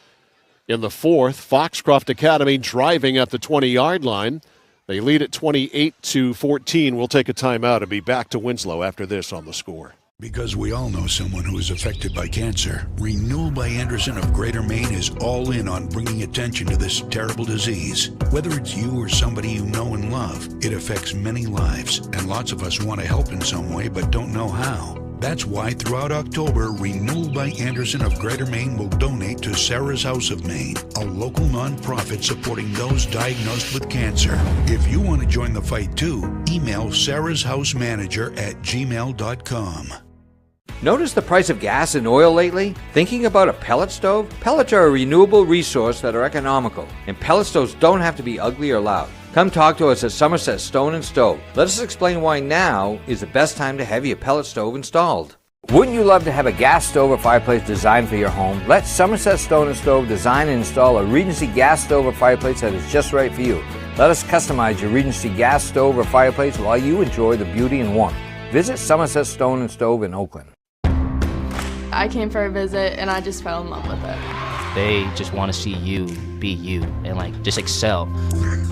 in the 4th. Foxcroft Academy driving at the 20-yard line. They lead at 28-14. We'll take a timeout and be back to Winslow after this on The Score. Because we all know someone who is affected by cancer, Renewal by Anderson of Greater Maine is all in on bringing attention to this terrible disease. Whether it's you or somebody you know and love, it affects many lives, and lots of us want to help in some way but don't know how. That's why throughout October, Renewal by Anderson of Greater Maine will donate to Sarah's House of Maine, a local nonprofit supporting those diagnosed with cancer. If you want to join the fight too, email sarahshousemanager@gmail.com. Notice the price of gas and oil lately? Thinking about a pellet stove? Pellets are a renewable resource that are economical, and pellet stoves don't have to be ugly or loud. Come talk to us at Somerset Stone & Stove. Let us explain why now is the best time to have your pellet stove installed. Wouldn't you love to have a gas stove or fireplace designed for your home? Let Somerset Stone & Stove design and install a Regency gas stove or fireplace that is just right for you. Let us customize your Regency gas stove or fireplace while you enjoy the beauty and warmth. Visit Somerset Stone & Stove in Oakland. I came for a visit and I just fell in love with it. They just want to see you be you and just excel.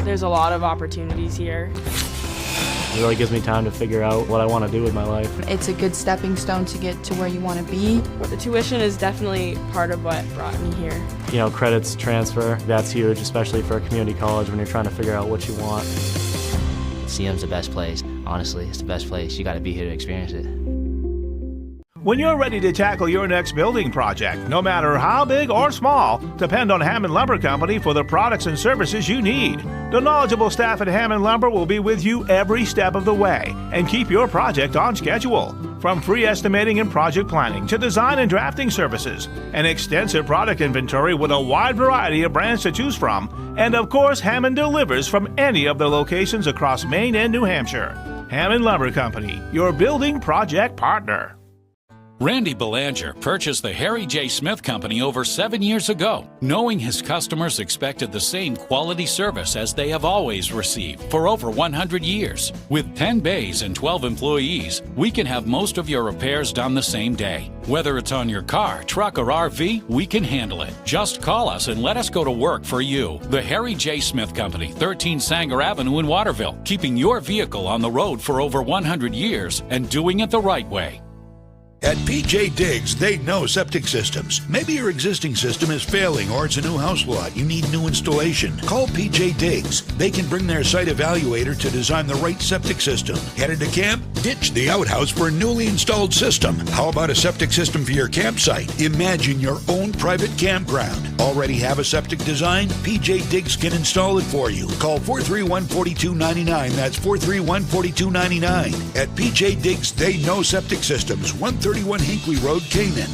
There's a lot of opportunities here. It really gives me time to figure out what I want to do with my life. It's a good stepping stone to get to where you want to be. The tuition is definitely part of what brought me here. Credits transfer, that's huge, especially for a community college when you're trying to figure out what you want. CM's the best place. Honestly, it's the best place. You got to be here to experience it. When you're ready to tackle your next building project, no matter how big or small, depend on Hammond Lumber Company for the products and services you need. The knowledgeable staff at Hammond Lumber will be with you every step of the way and keep your project on schedule. From free estimating and project planning to design and drafting services, an extensive product inventory with a wide variety of brands to choose from, and of course, Hammond delivers from any of the locations across Maine and New Hampshire. Hammond Lumber Company, your building project partner. Randy Belanger purchased the Harry J. Smith Company over 7 years ago, knowing his customers expected the same quality service as they have always received for over 100 years. With 10 bays and 12 employees, we can have most of your repairs done the same day. Whether it's on your car, truck, or RV, we can handle it. Just call us and let us go to work for you. The Harry J. Smith Company, 13 Sanger Avenue in Waterville, keeping your vehicle on the road for over 100 years and doing it the right way. At PJ Diggs, they know septic systems. Maybe your existing system is failing or it's a new house lot. You need new installation. Call PJ Diggs. They can bring their site evaluator to design the right septic system. Headed to camp? Ditch the outhouse for a newly installed system. How about a septic system for your campsite? Imagine your own private campground. Already have a septic design? PJ Diggs can install it for you. Call 431-4299. That's 431-4299. At PJ Diggs, they know septic systems. 131 Hinkley Road, Canaan.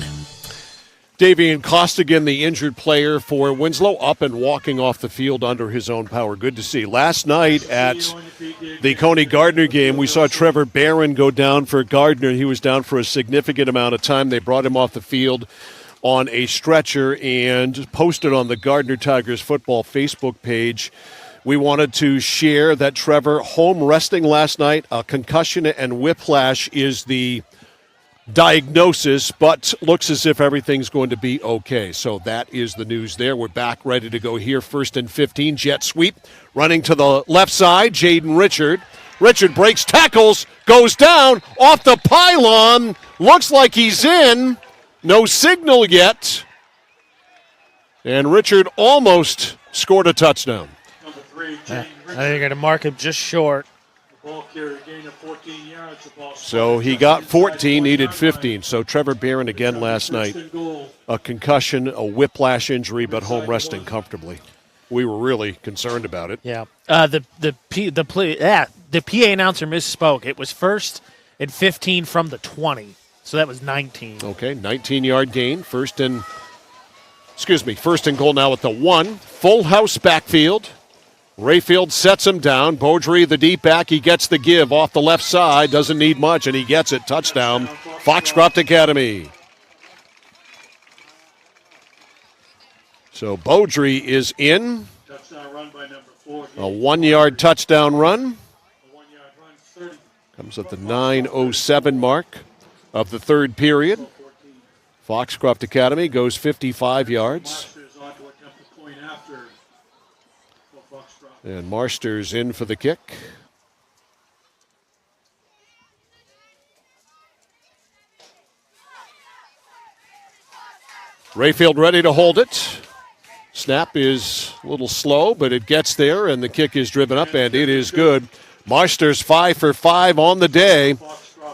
Davian Costigan, the injured player for Winslow, up and walking off the field under his own power. Good to see. Last night at the Coney Gardner game, we saw Trevor Barron go down for Gardner. He was down for a significant amount of time. They brought him off the field on a stretcher and posted on the Gardner Tigers football Facebook page. We wanted to share that Trevor home resting last night. A concussion and whiplash is the diagnosis, but looks as if everything's going to be okay. So that is the news there. We're back ready to go here. 1st and 15, jet sweep. Running to the left side, Jaden Richard. Richard breaks tackles, goes down, off the pylon. Looks like he's in. No signal yet. And Richard almost scored a touchdown. Number 3, I think they're going to mark him just short. Ball carrier gain of 14 yards. The ball So he got 14, needed 15. So Trevor Barron again last night. A concussion, a whiplash injury, but home resting comfortably. We were really concerned about it. Yeah. The PA announcer misspoke. It was 1st and 15 from the 20. So that was 19. Okay, 19-yard gain. First and goal now at the 1. Full house backfield. Rayfield sets him down. Beaudry, the deep back, he gets the give off the left side. Doesn't need much, and he gets it. Touchdown, Foxcroft Academy. So Beaudry is in. Touchdown run by number 4. A 1-yard touchdown run. Comes at the 9:07 mark of the third period. Foxcroft Academy goes 55 yards. And Marsters in for the kick. Rayfield ready to hold it. Snap is a little slow, but it gets there, and the kick is driven up, and it is good. Marsters 5 for 5 on the day.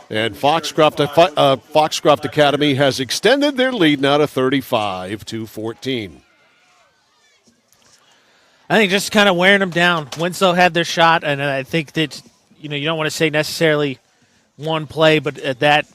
And Foxcroft Academy has extended their lead now to 35-14. I think just kind of wearing them down. Winslow had their shot, and I think that, you don't want to say necessarily one play, but at that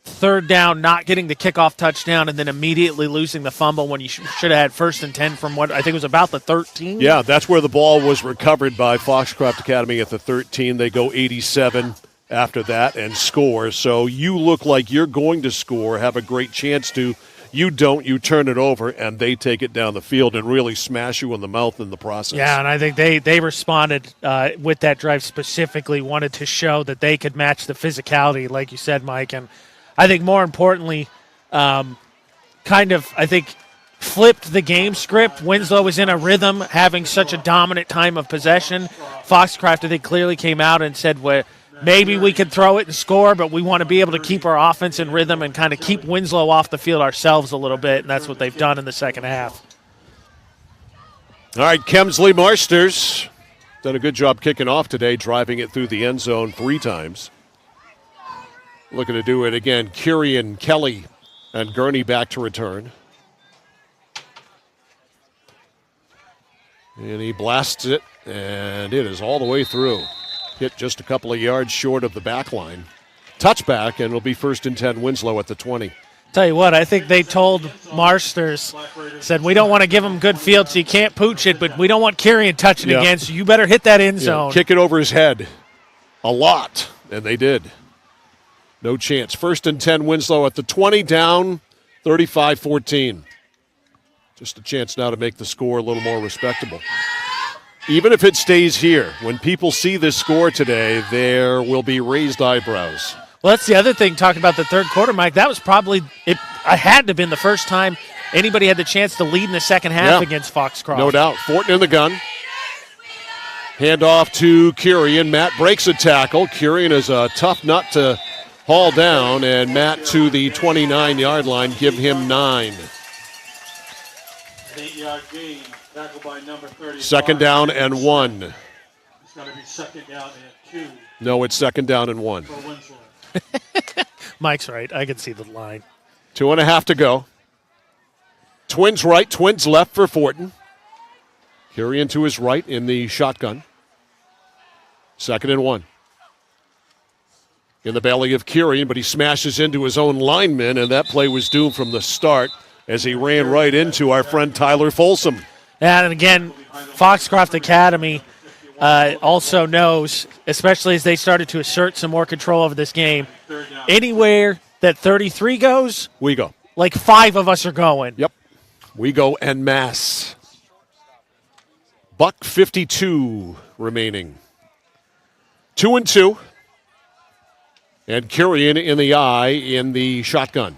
third down, not getting the kickoff touchdown and then immediately losing the fumble when you should have had 1st and 10 from what I think was about the 13. Yeah, that's where the ball was recovered by Foxcroft Academy at the 13. They go 87 after that and score. So you look like you're going to score, have a great chance to. You don't, you turn it over, and they take it down the field and really smash you in the mouth in the process. Yeah, and I think they responded with that drive specifically, wanted to show that they could match the physicality, like you said, Mike. And I think more importantly, I think flipped the game script. Winslow was in a rhythm, having such a dominant time of possession. Foxcroft, I think, clearly came out and said, well, maybe we could throw it and score, but we want to be able to keep our offense in rhythm and kind of keep Winslow off the field ourselves a little bit, and that's what they've done in the second half. All right, Kemsley Marsters done a good job kicking off today, driving it through the end zone 3 times. Looking to do it again. Kyrian, Kelly, and Gurney back to return. And he blasts it, and it is all the way through. Hit just a couple of yards short of the back line. Touchback, and it'll be 1st and 10 Winslow at the 20. Tell you what, I think they told Marsters, said, we don't want to give him good field, so you can't pooch it, but we don't want Kyrian touching again, so you better hit that end zone. Kick it over his head a lot, and they did. No chance. 1st and 10, Winslow at the 20, down 35-14. Just a chance now to make the score a little more respectable. Even if it stays here, when people see this score today, there will be raised eyebrows. Well, that's the other thing, talking about the third quarter, Mike. That was probably, it had to have been the first time anybody had the chance to lead in the second half against Foxcroft. No doubt. Fortin in the gun. Hand off to Curian. Matt breaks a tackle. Curian is a tough nut to haul down, and Matt to the 29-yard line. Give him 9. 8-yard gain, tackle by number 35. 2nd down and 1. It's going to be 2nd down and 2. No, it's 2nd down and 1. For Winslow. Mike's right. I can see the line. 2.5 to go. Twins right, twins left for Fortin. Curian to his right in the shotgun. 2nd and 1. In the belly of Curian, but he smashes into his own lineman, and that play was doomed from the start as he ran right into our friend Tyler Folsom. And again, Foxcroft Academy also knows, especially as they started to assert some more control over this game, anywhere that 33 goes, we go. Like 5 of us are going. Yep. We go en masse. $1:52 remaining. 2 and 2. And Curian in the eye in the shotgun.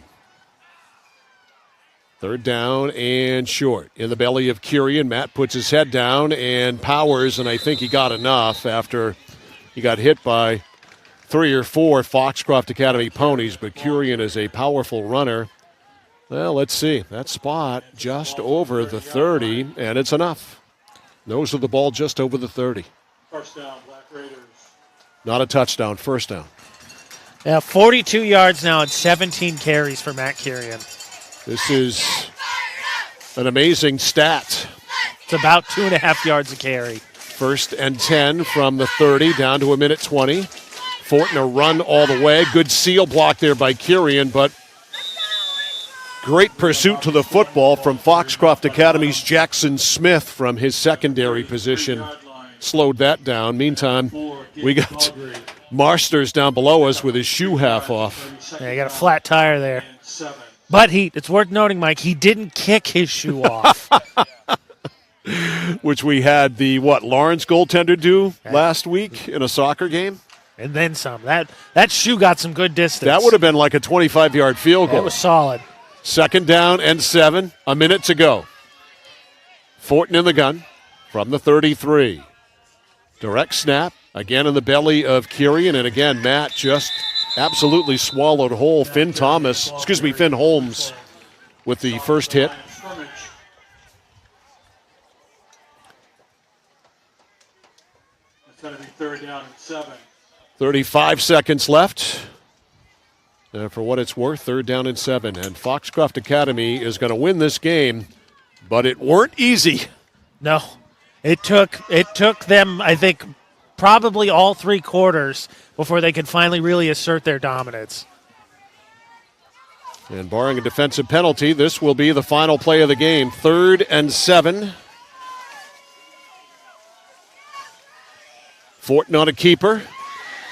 3rd down and short. In the belly of Curian, Matt puts his head down and powers, and I think he got enough after he got hit by 3 or 4 Foxcroft Academy ponies, but Curian is a powerful runner. Well, let's see. That spot just over the 30, and it's enough. Nose of the ball just over the 30. First down, Black Raiders. Not a touchdown, first down. Yeah, 42 yards now and 17 carries for Matt Curian. This is an amazing stat. It's about 2.5 yards a carry. 1st and 10 from the 30 down to 1:20. Fortin a run all the way. Good seal block there by Curian, but great pursuit to the football from Foxcroft Academy's Jackson Smith from his secondary position. Slowed that down. Meantime, we got Marsters down below us with his shoe half off. Yeah, he got a flat tire there. But it's worth noting, Mike, he didn't kick his shoe off. Which we had the, Lawrence goaltender do last week in a soccer game? And then some. That shoe got some good distance. That would have been like a 25-yard field goal. That was solid. 2nd down and 7. A minute to go. Fortin in the gun from the 33. Direct snap. Again in the belly of Curian. And again, Matt just absolutely swallowed whole Finn Holmes with the first hit. It's going to be 3rd down and 7. 35 seconds left. For what it's worth, 3rd down and 7. And Foxcroft Academy is going to win this game, but it weren't easy. No. It took them, I think, probably all 3 quarters before they could finally really assert their dominance. And barring a defensive penalty, this will be the final play of the game. 3rd and 7. Fortin on a keeper.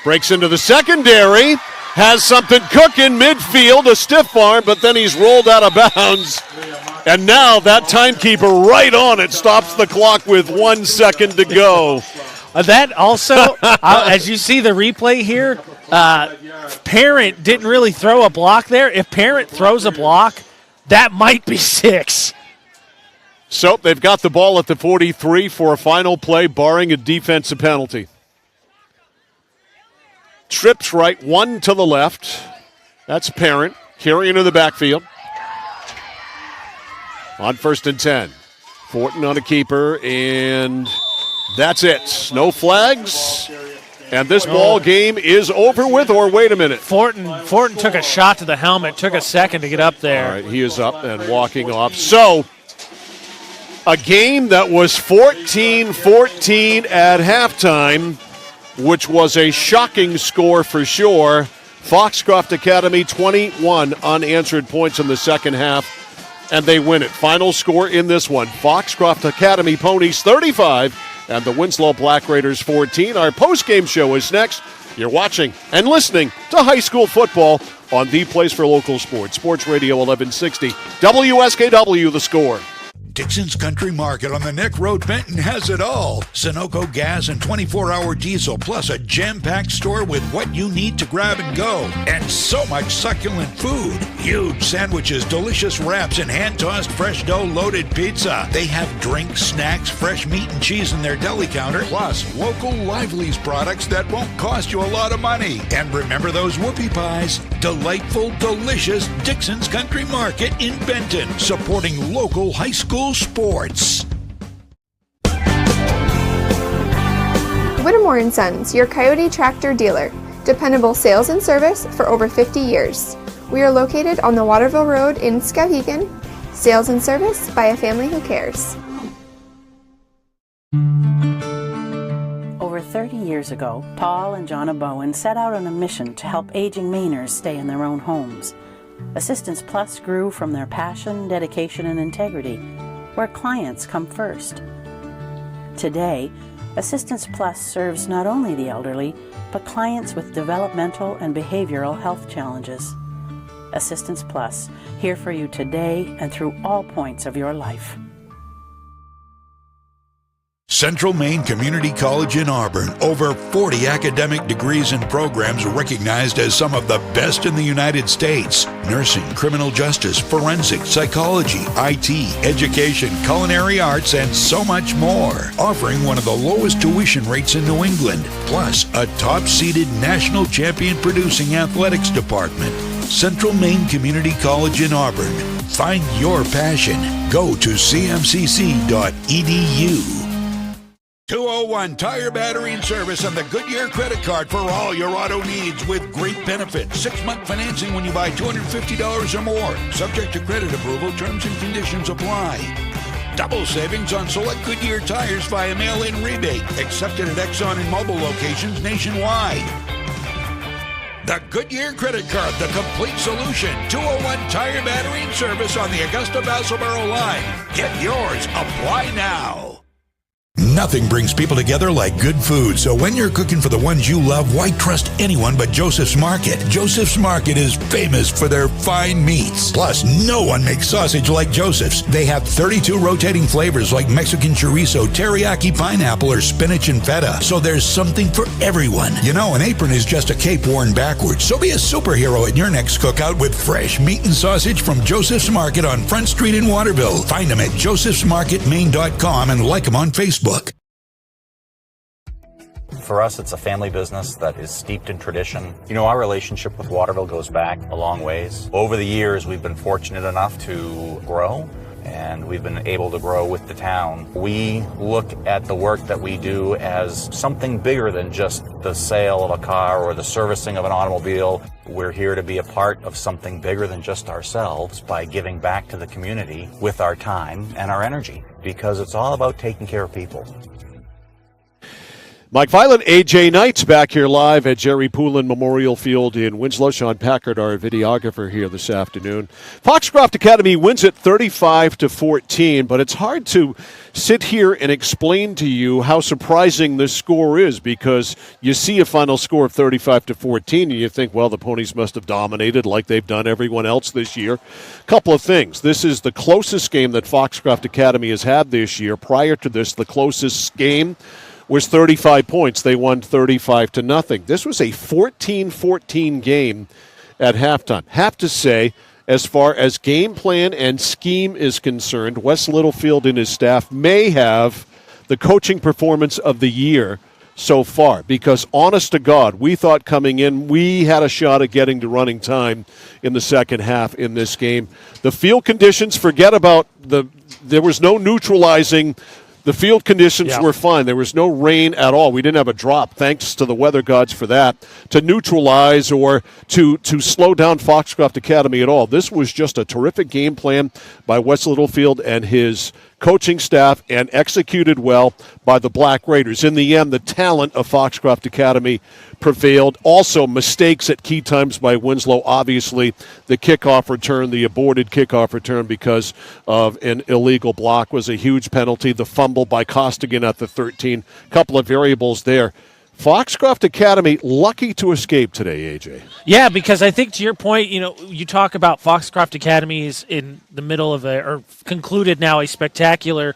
Breaks into the secondary. Has something cooking midfield, a stiff arm, but then he's rolled out of bounds. And now that timekeeper right on it stops the clock with 1 second to go. That also, as you see the replay here, Parent didn't really throw a block there. If Parent throws a block, that might be 6. So they've got the ball at the 43 for a final play, barring a defensive penalty. Trips right, 1 to the left. That's Parent. Curian in the backfield. On 1st and 10. Fortin on a keeper, and that's it. No flags. And this ball game is over with, or wait a minute. Fortin took a shot to the helmet, took a second to get up there. All right, he is up and walking off. So, a game that was 14-14 at halftime, which was a shocking score for sure. Foxcroft Academy, 21 unanswered points in the second half, and they win it. Final score in this one, Foxcroft Academy Ponies 35 and the Winslow Black Raiders 14. Our post-game show is next. You're watching and listening to high school football on the place for local sports. Sports Radio 1160, WSKW, The Score. Dixon's Country Market on the Neck Road, Benton has it all. Sunoco gas and 24-hour diesel, plus a jam-packed store with what you need to grab and go. And so much succulent food. Huge sandwiches, delicious wraps, and hand-tossed fresh dough-loaded pizza. They have drinks, snacks, fresh meat and cheese in their deli counter, plus local Lively's products that won't cost you a lot of money. And remember those whoopie pies? Delightful, delicious Dixon's Country Market in Benton, supporting local high school sports. Whittemore & Sons, your Coyote tractor dealer. Dependable sales and service for over 50 years. We are located on the Waterville Road in Skowhegan. Sales and service by a family who cares. Over 30 years ago, Paul and Jonna Bowen set out on a mission to help aging Mainers stay in their own homes. Assistance Plus grew from their passion, dedication, and integrity, where clients come first. Today, Assistance Plus serves not only the elderly, but clients with developmental and behavioral health challenges. Assistance Plus, here for you today and through all points of your life. Central Maine Community College in Auburn. Over 40 academic degrees and programs recognized as some of the best in the United States. Nursing, criminal justice, forensics, psychology, IT, education, culinary arts, and so much more. Offering one of the lowest tuition rates in New England. Plus, a top-seeded national champion producing athletics department. Central Maine Community College in Auburn. Find your passion. Go to cmcc.edu. 201 Tire, Battery, and Service on the Goodyear credit card for all your auto needs with great benefits. 6-month financing when you buy $250 or more. Subject to credit approval, terms and conditions apply. Double savings on select Goodyear tires via mail-in rebate. Accepted at Exxon and Mobil locations nationwide. The Goodyear credit card, the complete solution. 201 Tire, Battery, and Service on the Augusta-Vassalboro line. Get yours. Apply now. Nothing brings people together like good food, so when you're cooking for the ones you love, why trust anyone but Joseph's Market? Joseph's Market is famous for their fine meats. Plus, no one makes sausage like Joseph's. They have 32 rotating flavors like Mexican chorizo, teriyaki pineapple, or spinach and feta, so there's something for everyone. You know, an apron is just a cape worn backwards, so be a superhero at your next cookout with fresh meat and sausage from Joseph's Market on Front Street in Waterville. Find them at josephsmarketmaine.com and like them on Facebook. For us, it's a family business that is steeped in tradition. You know, our relationship with Waterville goes back a long ways. Over the years, we've been fortunate enough to grow, and we've been able to grow with the town. We look at the work that we do as something bigger than just the sale of a car or the servicing of an automobile. We're here to be a part of something bigger than just ourselves by giving back to the community with our time and our energy, because it's all about taking care of people. Mike Violet, AJ Knights back here live at Jerry Poulin Memorial Field in Winslow. Sean Packard, our videographer, here this afternoon. Foxcroft Academy wins it 35-14, but it's hard to sit here and explain to you how surprising this score is, because you see a final score of 35-14 and you think, well, the Ponies must have dominated like they've done everyone else this year. Couple of things. This is the closest game that Foxcroft Academy has had this year. Prior to this, the closest game was 35 points. They won 35-0. This was a 14-14 game at halftime. Have to say, as far as game plan and scheme is concerned, Wes Littlefield and his staff may have the coaching performance of the year so far, because honest to God, we thought coming in we had a shot at getting to running time in the second half in this game. The field conditions, forget about there was no neutralizing. The field conditions were fine. There was no rain at all. We didn't have a drop, thanks to the weather gods for that, to neutralize or to slow down Foxcroft Academy at all. This was just a terrific game plan by Wes Littlefield and his coaching staff, and executed well by the Black Raiders. In the end, the talent of Foxcroft Academy prevailed. Also, mistakes at key times by Winslow. Obviously, the kickoff return, the aborted kickoff return because of an illegal block was a huge penalty. The fumble by Costigan at the 13. Couple of variables there. Foxcroft Academy lucky to escape today, AJ. Yeah, because I think to your point, you talk about Foxcroft Academy is in the middle of or concluded now a spectacular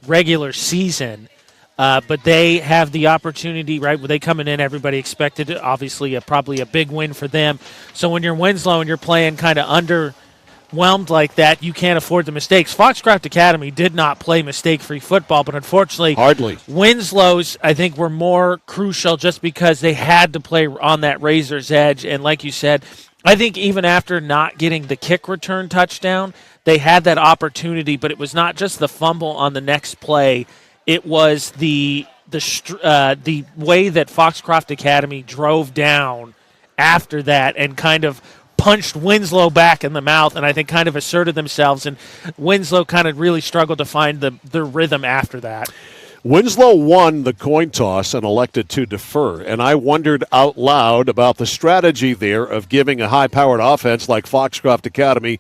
regular season, but they have the opportunity, right? When they coming in, everybody expected obviously probably a big win for them. So when you're Winslow and you're playing kind of underwhelmed like that, you can't afford the mistakes. Foxcroft Academy did not play mistake-free football, but unfortunately, hardly. Winslow's, I think, were more crucial just because they had to play on that razor's edge. And like you said, I think even after not getting the kick return touchdown, they had that opportunity, but it was not just the fumble on the next play. It was the way that Foxcroft Academy drove down after that and kind of punched Winslow back in the mouth, and I think kind of asserted themselves, and Winslow kind of really struggled to find the rhythm after that. Winslow won the coin toss and elected to defer, and I wondered out loud about the strategy there of giving a high-powered offense like Foxcroft Academy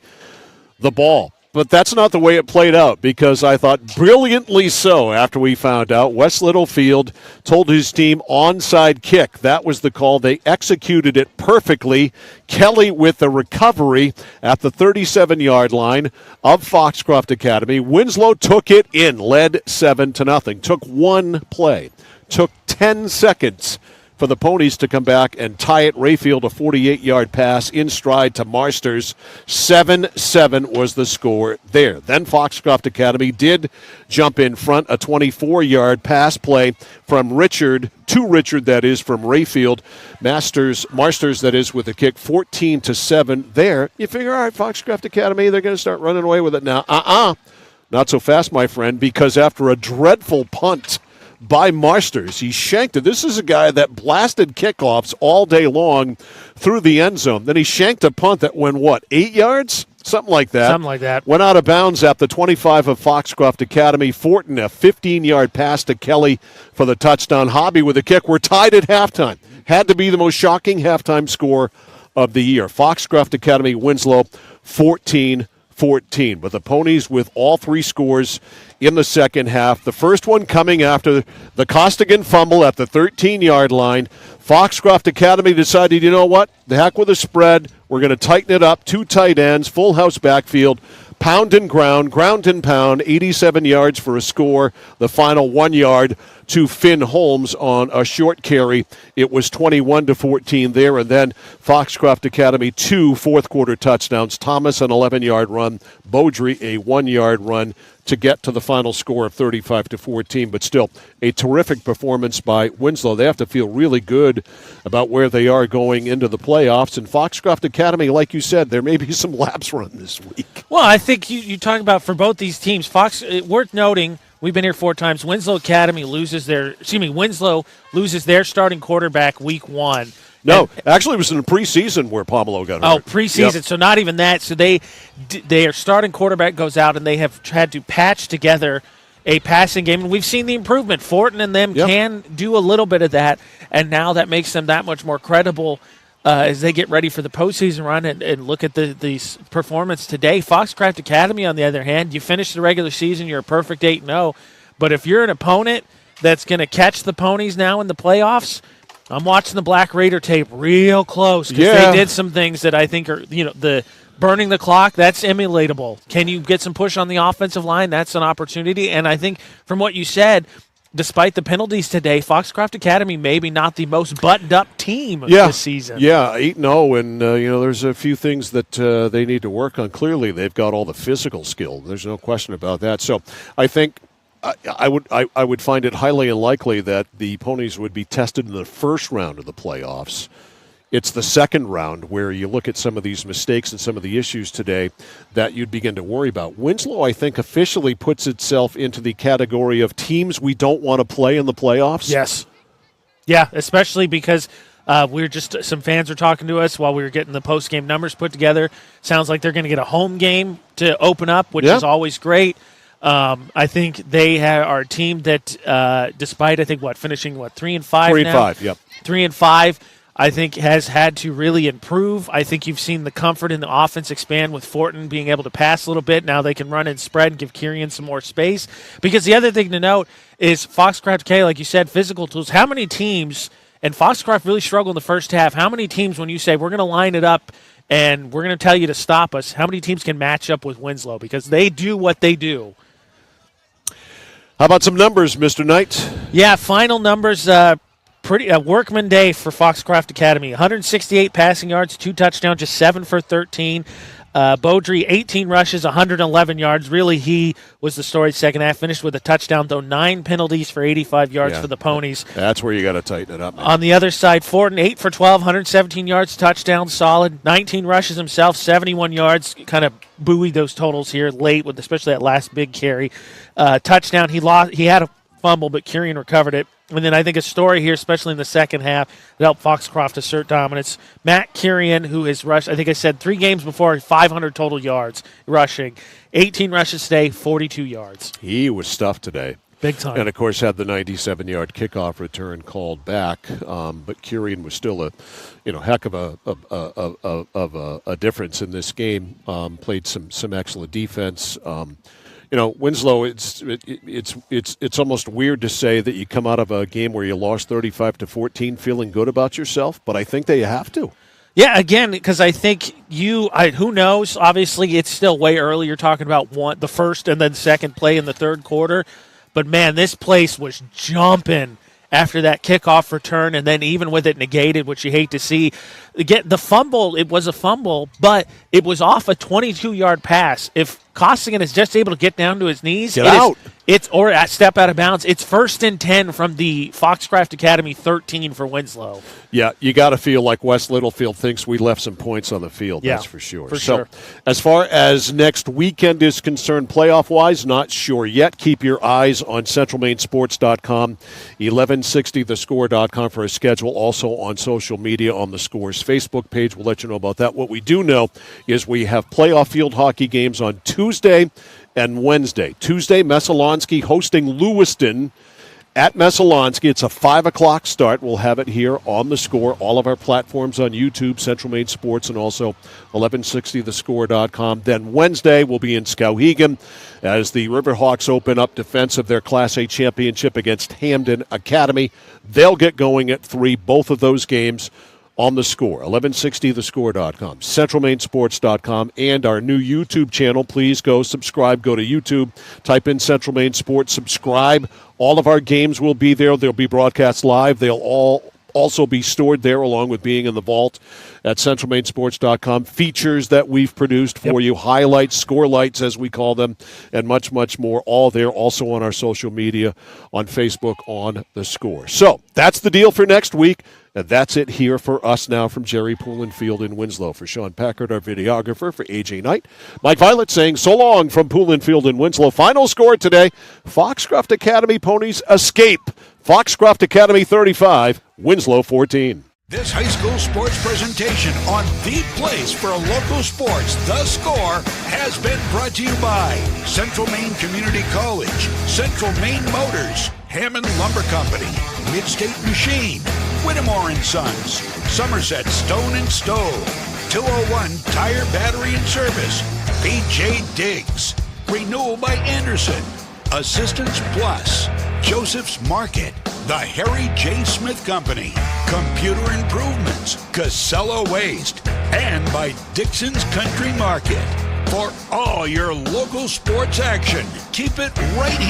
the ball. But that's not the way it played out, because I thought brilliantly so after we found out West Littlefield told his team onside kick. That was the call. They executed it perfectly. Kelly with the recovery at the 37-yard line of Foxcroft Academy. Winslow took it in, led 7-0. Took one play. Took 10 seconds for the Ponies to come back and tie it. Rayfield, a 48-yard pass in stride to Marsters. 7-7 was the score there. Then Foxcroft Academy did jump in front, a 24-yard pass play from Richard, from Rayfield. Marsters, that is, with a kick, 14-7 there. You figure, all right, Foxcroft Academy, they're going to start running away with it now. Not so fast, my friend, because after a dreadful punt by Marsters, he shanked it. This is a guy that blasted kickoffs all day long through the end zone. Then he shanked a punt that went, 8 yards? Something like that. Went out of bounds at the 25 of Foxcroft Academy. Fortin, a 15-yard pass to Kelly for the touchdown. Hobby with a kick. We're tied at halftime. Had to be the most shocking halftime score of the year. Foxcroft Academy, Winslow, 14-14. But the Ponies with all three scores in the second half. The first one coming after the Costigan fumble at the 13-yard line. Foxcroft Academy decided, you know what? The heck with the spread. We're going to tighten it up. 2 tight ends, full house backfield. Pound and ground and pound, 87 yards for a score. The final 1 yard to Finn Holmes on a short carry. It was 21-14 there, and then Foxcroft Academy 2 fourth-quarter touchdowns. Thomas, an 11-yard run. Beaudry, a 1-yard run to get to the final score of 35-14. But still, a terrific performance by Winslow. They have to feel really good about where they are going into the playoffs. And Foxcroft Academy, like you said, there may be some laps run this week. Well, I think you talk about for both these teams, worth noting, we've been here 4 times. Winslow loses their starting quarterback week 1. No, actually it was in the preseason where Pomelo got hurt. Oh, preseason, yep. So not even that. So their starting quarterback goes out, and they have had to patch together a passing game. And we've seen the improvement. Fortin and them can do a little bit of that, and now that makes them that much more credible as they get ready for the postseason run and look at the performance today. Foxcroft Academy, on the other hand, you finish the regular season, you're a perfect 8-0. But if you're an opponent that's going to catch the Ponies now in the playoffs, I'm watching the Black Raider tape real close because they did some things that I think are, the burning the clock, that's emulatable. Can you get some push on the offensive line? That's an opportunity. And I think from what you said, despite the penalties today, Foxcroft Academy maybe not the most buttoned-up team this season. Yeah, 8-0, and there's a few things that they need to work on. Clearly, they've got all the physical skill. There's no question about that. So I think I would find it highly unlikely that the Ponies would be tested in the first round of the playoffs. It's the second round where you look at some of these mistakes and some of the issues today that you'd begin to worry about. Winslow, I think, officially puts itself into the category of teams we don't want to play in the playoffs. Yes. Yeah, especially because some fans are talking to us while we were getting the post-game numbers put together. Sounds like they're going to get a home game to open up, which is always great. I think they are a team that, despite, finishing 3-5 now? 3-5, yep. 3-5. I think has had to really improve. I think you've seen the comfort in the offense expand with Fortin being able to pass a little bit. Now they can run and spread and give Kyrian some more space. Because the other thing to note is Foxcroft K, like you said, physical tools. How many teams And Foxcroft really struggled in the first half. How many teams, when you say we're going to line it up and we're going to tell you to stop us, how many teams can match up with Winslow? Because they do what they do. How about some numbers, Mr. Knight? Yeah, final numbers, pretty workman day for Foxcroft Academy. 168 passing yards, 2 touchdowns, just 7 for 13. Beaudry, 18 rushes, 111 yards. Really, he was the story second half. Finished with a touchdown, though 9 penalties for 85 yards for the Ponies. That's where you got to tighten it up, man. On the other side, Fortin, 8 for 12, 117 yards, touchdown, solid. 19 rushes himself, 71 yards. Kind of buoyed those totals here late, with especially that last big carry. Touchdown, he had a fumble, but Kurian recovered it. And then I think a story here, especially in the second half, that helped Foxcroft assert dominance. Matt Kurian, who has rushed, I think I said 3 games before, 500 total yards rushing. 18 rushes today, 42 yards. He was stuffed today. Big time. And, of course, had the 97-yard kickoff return called back. But Kurian was still a heck of a difference in this game. Played some excellent defense. Winslow, it's almost weird to say that you come out of a game where you lost 35-14 feeling good about yourself, but I think that you have to. Yeah, again, because I think who knows? Obviously, it's still way early. You're talking about the first and then second play in the third quarter. But, man, this place was jumping after that kickoff return, and then even with it negated, which you hate to see. The fumble, it was a fumble, but it was off a 22-yard pass. If Costigan is just able to get down to his knees, or step out of bounds, it's 1st and 10 from the Foxcroft Academy 13 for Winslow. Yeah, you got to feel like West Littlefield thinks we left some points on the field. Yeah, that's for sure. Sure. As far as next weekend is concerned, playoff-wise, not sure yet. Keep your eyes on CentralMainSports.com, 1160thescore.com for a schedule. Also on social media on the Score's Facebook page. We'll let you know about that. What we do know is we have playoff field hockey games on Tuesday and Wednesday. Tuesday, Messalonskee hosting Lewiston at Messalonskee. It's a 5 o'clock start. We'll have it here on the Score. All of our platforms on YouTube, Central Maine Sports, and also 1160thescore.com. Then Wednesday, we'll be in Skowhegan as the Riverhawks open up defense of their Class A championship against Hamden Academy. They'll get going at 3, both of those games on the Score, 1160thescore.com, centralmainsports.com, and our new YouTube channel. Please go subscribe. Go to YouTube, type in Central Maine Sports, subscribe. All of our games will be there. They'll be broadcast live. They'll all also be stored there along with being in the vault at centralmainsports.com. Features that we've produced for you, highlights, score lights as we call them, and much, much more. All there, also on our social media, on Facebook, on the Score. So that's the deal for next week. And that's it here for us now from Jerry Poulin Field in Winslow. For Sean Packard, our videographer, for AJ Knight, Mike Violet saying so long from Poulin Field in Winslow. Final score today, Foxcroft Academy Ponies escape. Foxcroft Academy 35, Winslow 14. This high school sports presentation on the place for local sports, The Score, has been brought to you by Central Maine Community College, Central Maine Motors, Hammond Lumber Company, Midstate Machine, Whittemore & Sons, Somerset Stone & Stove, 201 Tire Battery and Service, BJ Diggs, Renewal by Anderson, Assistance Plus, Joseph's Market, the Harry J. Smith Company, Computer Improvements, Casella Waste, and by Dixon's Country Market. For all your local sports action, keep it right here.